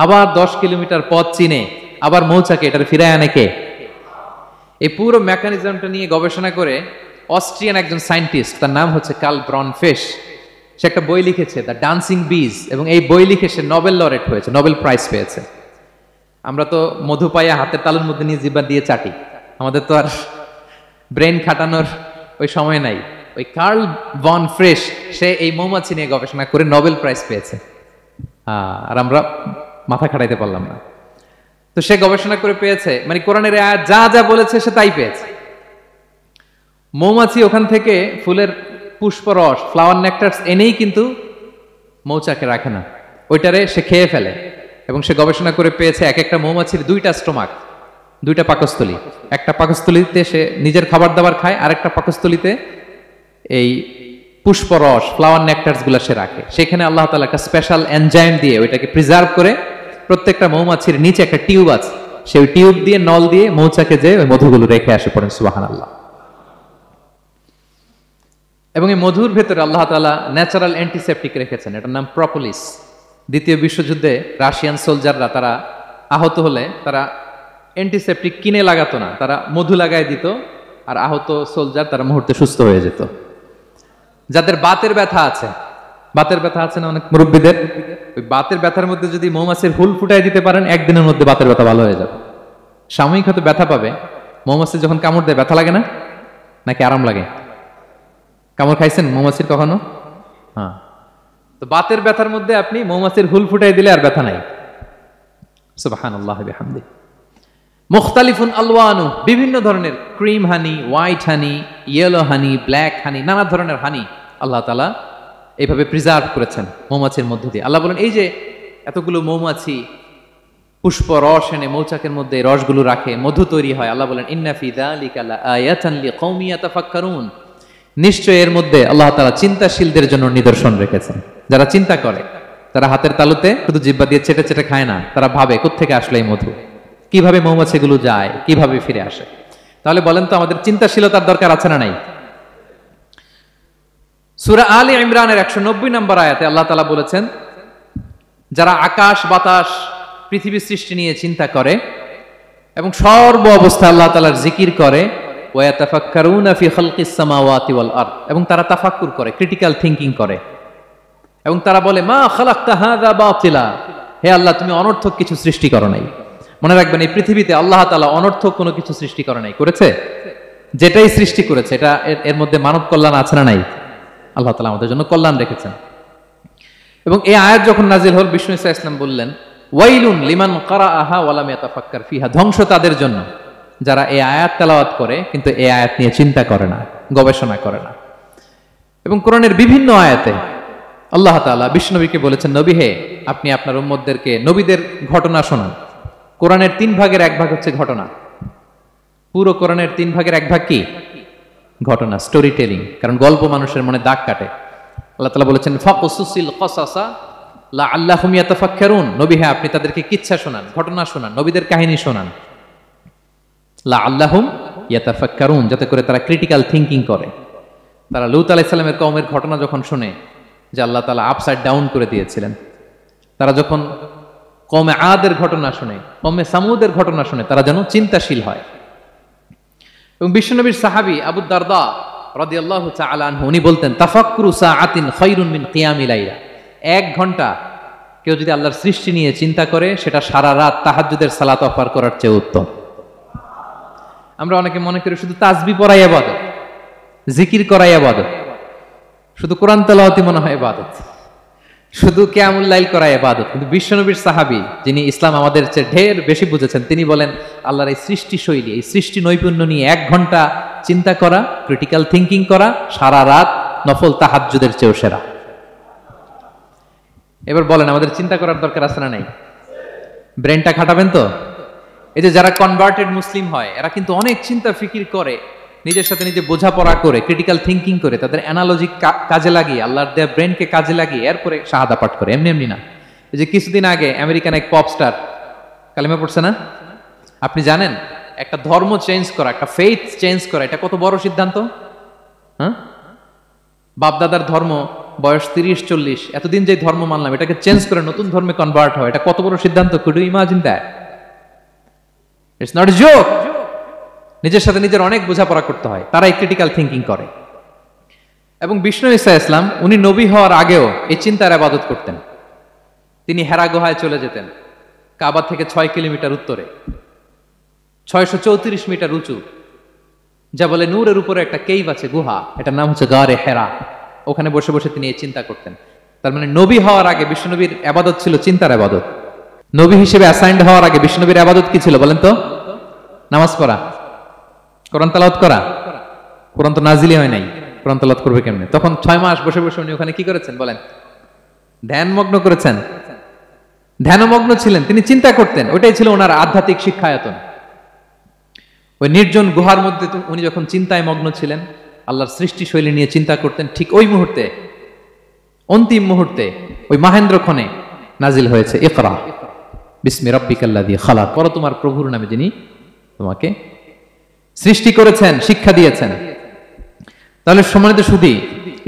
আবার 10 কিলোমিটার পথ চিনে আবার মৌচাকে এটার ফিরায় আনে কে? এই পুরো মেকানিজমটা নিয়ে গবেষণা করে অস্ট্রিয়ান একজন সায়েন্টিস্ট, তার নাম হচ্ছে কার্ল ব্রনফেশ, সে একটা বই লিখেছে, দ্য ডান্সিং বিজ, এবং এই বই লিখে সে নোবেল লরেট হয়েছে, নোবেল প্রাইজ পেয়েছে। আমরা তো মধু পাইয়া হাতের তালুর মধ্যে নিয়ে জিহ্বা দিয়ে চাটি, আমাদের তো আর ব্রেন খাটানোর ওই সময় নাই। ওই কার্ল ব্রনফেশ সে এই মৌমাছি নিয়ে গবেষণা করে নোবেল প্রাইজ পেয়েছে, আর আমরা মাথা খাটাইতে পারলাম না। তো সে গবেষণা করে পেয়েছে, মানে কোরআনের আয়াত যা যা বলেছে সে তাই পেয়েছে। মৌমাছি ওখান থেকে ফুলের পুষ্পরস, ফ্লাওয়ার নেকটারস এনেই কিন্তু মৌচাকে রাখে না, ওইটারে সে খেয়ে ফেলে। এবং সে গবেষণা করে পেয়েছে এক একটা মৌমাছির 2টা স্টোমাক, 2টা পাকস্থলী। একটা পাকস্থলীতে সে নিজের খাবার দাবার খায়, আরেকটা পাকস্থলীতে এই পুষ্পরস, ফ্লাওয়ার নেকটারস গুলা সে রাখে। সেখানে আল্লাহ তাআলা একটা স্পেশাল এনজাইম দিয়ে ওইটাকে প্রিজার্ভ করে, প্রত্যেকটা মৌমাছির নিচে একটা টিউব আছে, সেই টিউব দিয়ে, নল দিয়ে মৌচাকে যে ওই মধুগুলো রেখে আসে। পড়েন সুবহানাল্লাহ। এবং এই মধুর ভেতরে আল্লাহ তাআলা ন্যাচারাল অ্যান্টিসেপটিক রেখেছেন, এটার নাম প্রপোলিস। দ্বিতীয় বিশ্বযুদ্ধে রাশিয়ান সোলজাররা তারা আহত হলে তারা অ্যান্টিসেপটিক কিনে লাগাতো না, তারা মধু লাগায় দিত, আর আহত সোলজার তারা মুহূর্তে সুস্থ হয়ে যেত। যাদের বাতের ব্যথা আছে, বাতের ব্যথা আছে না অনেক মুরব্বীদের, ওই বাতের ব্যথার মধ্যে যদি মৌমাছির হুল ফুটাই দিতে পারেন, একদিনের মধ্যে বাতের ব্যথা ভালো হয়ে যাবে। সাময়িক হয়তো ব্যথা পাবে, মৌমাছি যখন কামড় দেয় ব্যথা লাগে না, নাকি আরাম লাগে? কামড় খাইছেন মৌমাছির কখনো? হ্যাঁ। তো বাতের ব্যথার মধ্যে আপনি মৌমাছির হুল ফুটাই দিলে আর ব্যথা নাই। সুবহানাল্লাহ ওয়া বিহামদিহি। মুখতালিফুন আলওয়ানু, বিভিন্ন ধরনের ক্রিম হানি, হোয়াইট হানি, ইয়েলো হানি, ব্ল্যাক হানি, নানা ধরনের হানি আল্লাহ তাআলা এইভাবে প্রিজার্ভ করেছেন মৌমাছির মধ্য দিয়ে। আল্লাহ বলেন, এই যে এতগুলো মৌমাছি পুষ্প রস এনে মৌচাকের মধ্যে এই রসগুলো রাখে, মধু তৈরি হয়। আল্লাহ বলেন ইন্না ফি যালিকা লাআয়াতান লিকাওমি ইয়াতাফাক্কারুন, নিশ্চয় এর মধ্যে আল্লাহ তাআলা চিন্তাশীলদের জন্য নিদর্শন রেখেছেন। যারা চিন্তা করে, তারা হাতের তালুতে শুধু জিহ্বা দিয়ে চেটে চেটে খায় না, তারা ভাবে কোত্থেকে আসলো এই মধু, কিভাবে মৌমাছিগুলো যায়, কিভাবে ফিরে আসে। তাহলে বলেন তো আমাদের চিন্তাশীলতার দরকার আছে না নাই? সূরা আলে ইমরানের 190 নম্বর আয়াতে আল্লাহ তাআলা বলেছেন, যারা আকাশ বাতাস পৃথিবী সৃষ্টি নিয়ে চিন্তা করে এবং সর্ব অবস্থায় আল্লাহ তাআলার জিকির করে, ওয়া ইয়াতাফাক্কারুনা ফি খালকিস সামাওয়াতি ওয়াল আরদ, এবং তারা তাফাক্কুর করে, ক্রিটিক্যাল থিংকিং করে, এবং তারা বলে মা খালাকতা হাযা বাতিলা, হে আল্লাহ তুমি অনর্থক কিছু সৃষ্টি করো নাই। মনে রাখবেন এই পৃথিবীতে আল্লাহ তাআলা অনর্থক কোনো কিছু সৃষ্টি করে নাই, করেছে? যেটাই সৃষ্টি করেছে এটা এর মধ্যে মানব কল্যাণ আছে না নাই? আল্লাহ তাআলা আমাদের জন্য কল্যাণ রেখেছেন। এবং এই আয়াত যখন নাজিল হল, বিষ্ণু ইসা ইসলাম বললেন ওয়াইলুন লিমান কারাআহা ওয়া লাম ইয়াতাফাক্কার ফিহা, ধ্বংস তাদের জন্য যারা এই আয়াত তেলাওয়াত করে কিন্তু এই আয়াত নিয়ে চিন্তা করে না, গবেষণা করে না। এবং কোরআনের বিভিন্ন আয়াতে আল্লাহ তাআলা বিষ্ণুনবীকে বলেছেন, নবী হে, আপনি আপনার উম্মতদেরকে নবীদের ঘটনা শোনান। কোরআনের 3 ভাগের 1 ভাগ হচ্ছে ঘটনা। পুরো কোরআনের 3 ভাগের 1 ভাগ কি? ঘটনা, স্টোরি টেলিং। কারণ গল্প মানুষের মনে দাগ কাটে। আল্লাহ তাআলা বলেছেন ফাকুসুসিল কসাসা লাআল্লাহুম ইয়াতাফাক্কারুন, নবী হ্যাঁ আপনি তাদেরকে কিচ্ছা শোনান, ঘটনা শোনান, নবীদের কাহিনী শোনান। লাআল্লাহুম ইয়াতাফাক্কারুন, যাতে করে তারা ক্রিটিক্যাল থিংকিং করে। তারা লূত আলাইহিস সালামের কওমের ঘটনা যখন শুনে যে আল্লাহ তাআলা আপসাইড ডাউন করে দিয়েছিলেন, তারা যখন কওমে আদের ঘটনা শুনে, কওমে সামুদের ঘটনা শুনে, তারা যেন চিন্তাশীল হয়। এবং বিশ্বনবীর সাহাবী আবু দারদা রাদিয়াল্লাহু তাআলা আনহু উনি বলতেন তাফাক্কুরু সাআতিন খায়রুন মিন কিয়ামি লাইলা, 1 ঘন্টা কেউ যদি আল্লাহর সৃষ্টি নিয়ে চিন্তা করে সেটা সারা রাত তাহাজ্জুদের সালাত অফার করার চেয়ে উত্তম। আমরা অনেকে মনে করি শুধু তাসবিহ পড়াই ইবাদত, জিকির করাই ইবাদত, শুধু কোরআন তেলাওয়াতই মনে হয় ইবাদত, শুধু কিয়ামুল লাইল করাই ইবাদত। কিন্তু বিশ্বনবীর সাহাবী যিনি ইসলাম আমাদের চেয়ে ঢের বেশি বুঝেছেন, তিনি বলেন আল্লাহর এই সৃষ্টি শৈলী, এই সৃষ্টি নৈপুণ্য নিয়ে 1 ঘন্টা চিন্তা করা, ক্রিটিক্যাল থিংকিং করা, সারা রাত নফল তাহাজ্জুদের চেয়েও সেরা। এবার বলেন আমাদের চিন্তা করার দরকার আছে না নাই? ব্রেনটা খাটাবেন তো? এই যে যারা কনভার্টেড মুসলিম হয় এরা কিন্তু অনেক চিন্তা ফিকির করে, নিজের সাথে নিজে বোঝাপড়া করে, ক্রিটিক্যাল থিংকিং করে, তাদের অ্যানালজি কাজে লাগিয়ে, আল্লাহর দেয়া ব্রেনকে কাজে লাগিয়ে এরপরে শাহাদা পাঠ করে, এমনি এমনি না। এই যে কিছুদিন আগে আমেরিকান এক পপ স্টার কালিমা পড়ছে না? আপনি জানেন একটা ধর্ম চেঞ্জ করা, একটা ফেইথ চেঞ্জ করা, এটা কত বড় সিদ্ধান্ত? হ্যাঁ, বাপদাদার ধর্ম বয়স 30-40, এতদিন যে ধর্ম মানলাম এটাকে চেঞ্জ করে নতুন ধর্মে কনভার্ট হয়, এটা কত বড় সিদ্ধান্ত? Could you imagine that? It's not a joke. নিজের সাথে নিজের অনেক বোঝাপড়া করতে হয়, তারাই ক্রিটিক্যাল থিংকিং করে। এবং বিষ্ণু ঈসা ইসলাম উনি নবী হওয়ার আগেও এই চিন্তার ইবাদত করতেন। তিনি হেরা গুহায় চলে যেতেন, কাবা থেকে 6 কিলোমিটার উত্তরে, 634 মিটার উঁচু, যা বলে নূরের উপরে একটা কেইভ আছে, গুহা, এটার নাম হচ্ছে গারে হেরা। ওখানে বসে বসে তিনি এই চিন্তা করতেন। তার মানে নবী হওয়ার আগে বিষ্ণুনবীর ইবাদত ছিল চিন্তার ইবাদত। নবী হিসেবে অ্যাসাইন্ড হওয়ার আগে বিষ্ণুনবীর ইবাদত কি ছিল বলেন তো? নামাজ পড়া, কোরআন তেলাওয়াত করা। কোরআন তো নাজিলই হয় নাই, কোরআন তেলাওয়াত করবে কেমনে? তখন 6 মাস বসে বসে উনি ওখানে কি করেছেন বলেন? ধ্যানমগ্ন করেছেন, ধ্যানমগ্ন ছিলেন, তিনি চিন্তা করতেন। ওইটাই ছিল ওনার আধ্যাত্মিক শিক্ষায়তন। ওই নির্জন গুহার মধ্যে উনি যখন চিন্তায় মগ্ন ছিলেন, আল্লাহর সৃষ্টি শৈলী নিয়ে চিন্তা করতেন, ঠিক ওই মুহূর্তে, অন্তিম মুহূর্তে, ওই মাহেন্দ্রক্ষণে নাজিল হয়েছে ইকরা বিসমি রাব্বিকাল্লাযী খালাক, পড়ো তোমার প্রভুর নামে যিনি তোমাকে সৃষ্টি করেছেন, শিক্ষা দিয়েছেন। তাহলে সম্মানিত সুধী,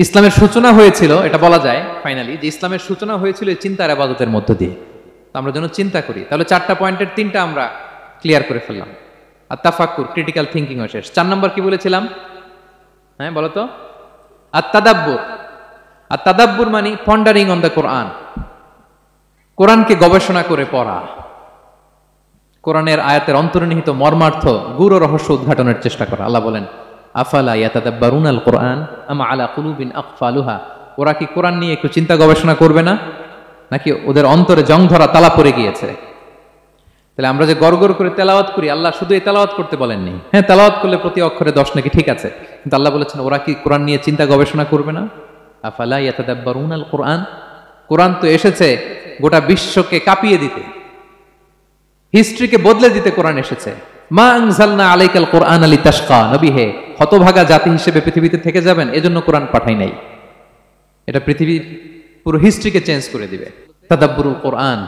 ইসলামের সূচনা হয়েছিল, এটা বলা যায় ফাইনালি যে ইসলামের সূচনা হয়েছিল এই চিন্তার ইবাদতের মধ্য দিয়ে। তো আমরা যেন চিন্তা করি। তাহলে 4টা পয়েন্টের 3টা আমরা ক্লিয়ার করে ফেললাম। আর তাফাক্কুর, ক্রিটিক্যাল থিংকিং ও শেষ। 4 নম্বর কি বলেছিলাম? হ্যাঁ বলো তো? আত-তাদাব্বুর। আত-তাদাব্বুর মানে পন্ডারিং অন দ্য কোরআন, কোরআনকে গবেষণা করে পড়া, কোরআনের আয়াতের অন্তর্নিহিত মর্মার্থ, গূঢ় রহস্য উদ্ঘাটনের চেষ্টা করা। আল্লাহ বলেন আফালা ইয়াতাদাব্বারুনাল কোরআন আম আলা কুলুবিন আকফালুহা, ওরা কি কোরআন নিয়ে একটু চিন্তা গবেষণা করবে না, নাকি ওদের অন্তরে জং ধরা তালা পড়ে গিয়েছে? তাহলে আমরা যে গড়গড় করে তেলাওয়াত করি, আল্লাহ শুধু এই তেলাওয়াত করতে বলেননি। হ্যাঁ, তেলাওয়াত করলে প্রতি অক্ষরে 10 নাকি, ঠিক আছে, কিন্তু আল্লাহ বলেছেন ওরা কি কোরআন নিয়ে চিন্তা গবেষণা করবে না? আফালা ইয়াতাদাব্বারুনাল কোরআন। কোরআন তো এসেছে গোটা বিশ্বকে কাঁপিয়ে দিতে, হিস্ট্রিকে বদলে দিতে কোরআন এসেছে। মা আনজালনা আলাইকাল কোরআনা লিতাশকা, নবী হে হতভাগা জাতি হিসেবে পৃথিবীতে থেকে যাবেন এজন্য কোরআন পাঠাই নাই। এটা পৃথিবীর পুরো হিস্ট্রিকে চেঞ্জ করে দিবে। তাদাব্বুরুল কোরআন,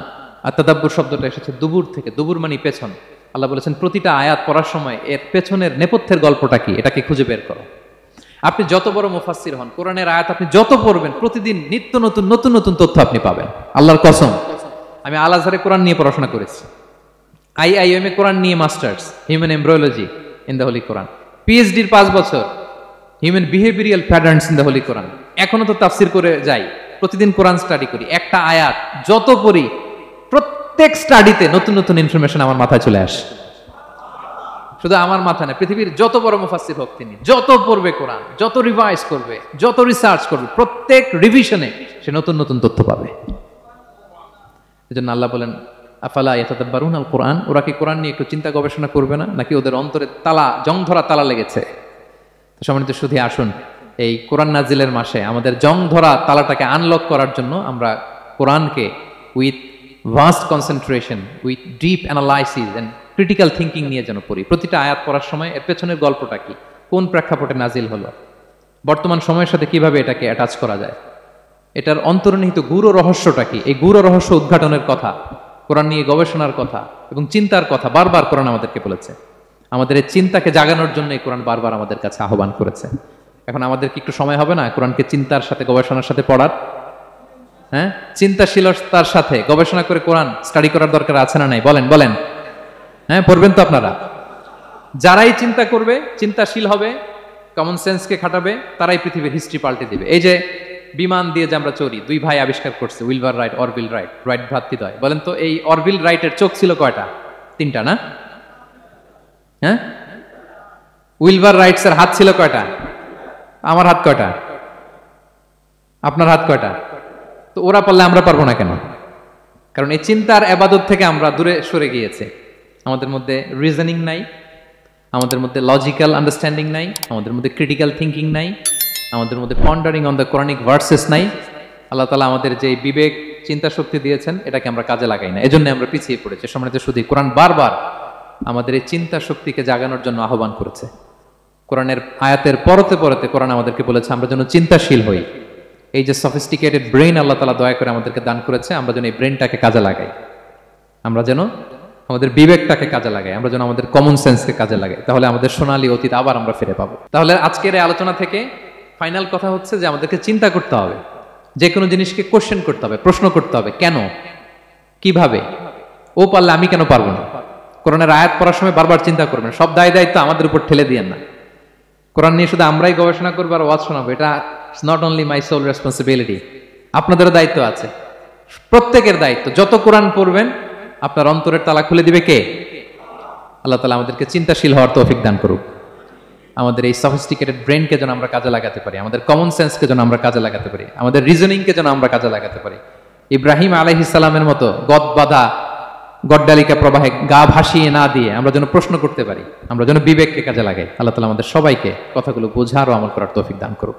আর তাদাব্বুর শব্দটা এসেছে দুবুর থেকে, দুবুর মানে পেছন। আল্লাহ বলেছেন প্রতিটা আয়াত পড়ার সময় এর পেছনের নেপথ্যের গল্পটা কি এটাকে খুঁজে বের করো। আপনি যত বড় মুফাসসির হন, কোরআনের আয়াত আপনি যত পড়বেন প্রতিদিন নিত্য নতুন নতুন নতুন তথ্য আপনি পাবেন। আল্লাহর কসম, আমি আল আজহারে কোরআন নিয়ে পড়াশোনা করেছি, IIM এ কোরআন নিয়ে masters, human embryology in the holy Quran, PhD-র 5 বছর, human behavioural patterns in the holy Quran. এখনো তো তাফসির করে যাই, প্রতিদিন কোরআন স্টাডি করি, একটা আয়াত যত পড়ি প্রত্যেক স্টাডিতে নতুন নতুন ইনফরমেশন আমার মাথায় চলে আসে। শুধু আমার মাথা না, পৃথিবীর যত বড় মুফাসসির হোক তিনি, যত পড়বে কোরআন, যত রিভাইজ করবে, যত রিসার্চ করবে, প্রত্যেক রিভিশনে সে নতুন নতুন তথ্য পাবে। এজন্য আল্লাহ বলেন আফালা ইয়াতাদাব্বারুনাল কোরআন, ওরা কি কোরআন নিয়ে একটু চিন্তা গবেষণা করবে না, নাকি ওদের অন্তরে তালা, জং ধরা তালা লেগেছে? তো সম্মানিত শুধু আসুন, এই কোরআন নাজিলের মাসে আমাদের জং ধরা তালাটাকে আনলক করার জন্য আমরা কোরআনকে with vast concentration, with deep analysis and critical thinking নিয়ে যেন পড়ি। প্রতিটা আয়াত পড়ার সময় এর পেছনের গল্পটা কি, কোন প্রেক্ষাপটে নাজিল হলো, বর্তমান সময়ের সাথে কিভাবে এটাকে অ্যাটাচ করা যায়, এটার অন্তর্নিহিত গূঢ় রহস্যটা কি, এই গূঢ় রহস্য উদ্ঘাটনের কথা, কোরআন নিয়ে গবেষণার কথা এবং চিন্তার কথা বারবার কোরআন আমাদেরকে বলেছে। আমাদের এই চিন্তাকে জাগানোর জন্য এই কোরআন বারবার আমাদের কাছে আহ্বান করেছে। এখন আমাদের কি একটু সময় হবে না কোরআনকে চিন্তার সাথে গবেষণার সাথে পড়ার? হ্যাঁ, চিন্তাশীলতার সাথে গবেষণা করে কোরআন স্টাডি করার দরকার আছে না নাই? বলেন বলেন। হ্যাঁ, পড়বেন তো আপনারা? যারাই চিন্তা করবে, চিন্তাশীল হবে, কমন সেন্সকে খাটাবে, তারাই পৃথিবীর হিস্ট্রি পাল্টে দিবে। এই যে বিমান দিয়ে যে আমরা চড়ি, 2 ভাই আবিষ্কার করছে, Wilbur Wright, Orville Wright, Wright ভ্রাতৃদ্বয়। বলেন তো এই অরভিল রাইটের চোখ ছিল কয়টা? 3টা না? হ্যাঁ, উইলবার রাইটস এর হাত ছিল কয়টা? আমার হাত কয়টা? আপনার হাত কয়টা? তো ওরা পারলে আমরা পারবো না কেন? কারণ এই চিন্তার ইবাদত থেকে আমরা দূরে সরে গিয়েছে। আমাদের মধ্যে রিজনিং নাই, আমাদের মধ্যে লজিক্যাল আন্ডারস্ট্যান্ডিং নাই, আমাদের মধ্যে ক্রিটিক্যাল থিঙ্কিং নাই, আমাদের মধ্যে পন্ডারিং অন দ্য কোরআনিক ভার্সেস নাই। আল্লাহ তাআলা আমাদের যে বিবেক চিন্তা শক্তি দিয়েছেন এটাকে আমরা কাজে লাগাই না, এজন্য আমরা পিছিয়ে পড়েছি। সম্মানিত শুধু কোরআন বারবার আমাদের এই চিন্তা শক্তিকে জাগানোর জন্য আহ্বান করেছে। কোরআনের আয়াতের পরতে পরতে কোরআন আমাদেরকে বলেছে আমরা যেন চিন্তাশীল হই। এই যে সফিস্টিকেটেড ব্রেন আল্লাহ তাআলা দয়া করে আমাদেরকে দান করেছে, আমরা যেন এই ব্রেনটাকে কাজে লাগাই, আমরা যেন আমাদের বিবেকটাকে কাজে লাগাই, আমরা যেন আমাদের কমন সেন্সকে কাজে লাগাই, তাহলে আমাদের সোনালী অতীত আবার আমরা ফিরে পাবো। তাহলে আজকের এই আলোচনা থেকে ফাইনাল কথা হচ্ছে যে আমাদেরকে চিন্তা করতে হবে, যে কোনো জিনিসকে কোশ্চেন করতে হবে, প্রশ্ন করতে হবে, কেন, কিভাবে, ও পারলে আমি কেন পারবো না। কোরআনের আয়াত পড়ার সময় বারবার চিন্তা করবেন, সব দায়িত্ব আমাদের উপর ঠেলে দিয়েন না। কোরআন নিয়ে শুধু আমরাই গবেষণা করবো আর ওয়াজ শোনাবো, এটা not only my sole responsibility, আপনাদেরও দায়িত্ব আছে, প্রত্যেকের দায়িত্ব। যত কোরআন পড়বেন আপনার অন্তরের তালা খুলে দিবে কে? আল্লাহ তাআলা আমাদেরকে চিন্তাশীল হওয়ার তৌফিক দান করুক। আমাদের এই সফিস্টিকেটেড ব্রেনকে যেন আমরা কাজে লাগাতে পারি, আমাদের কমন সেন্সকে যেন আমরা কাজে লাগাতে পারি, আমাদের রিজনিংকে যেন আমরা কাজে লাগাতে পারি। ইব্রাহিম আলাইহিস সালামের মতো গদ বাঁধা গড্ডালিকা প্রবাহে গা ভাসিয়ে না দিয়ে আমরা যেন প্রশ্ন করতে পারি, আমরা যেন বিবেককে কাজে লাগাই। আল্লাহ তাআলা আমাদের সবাইকে কথাগুলো বোঝার ও আমল করার তৌফিক দান করুক।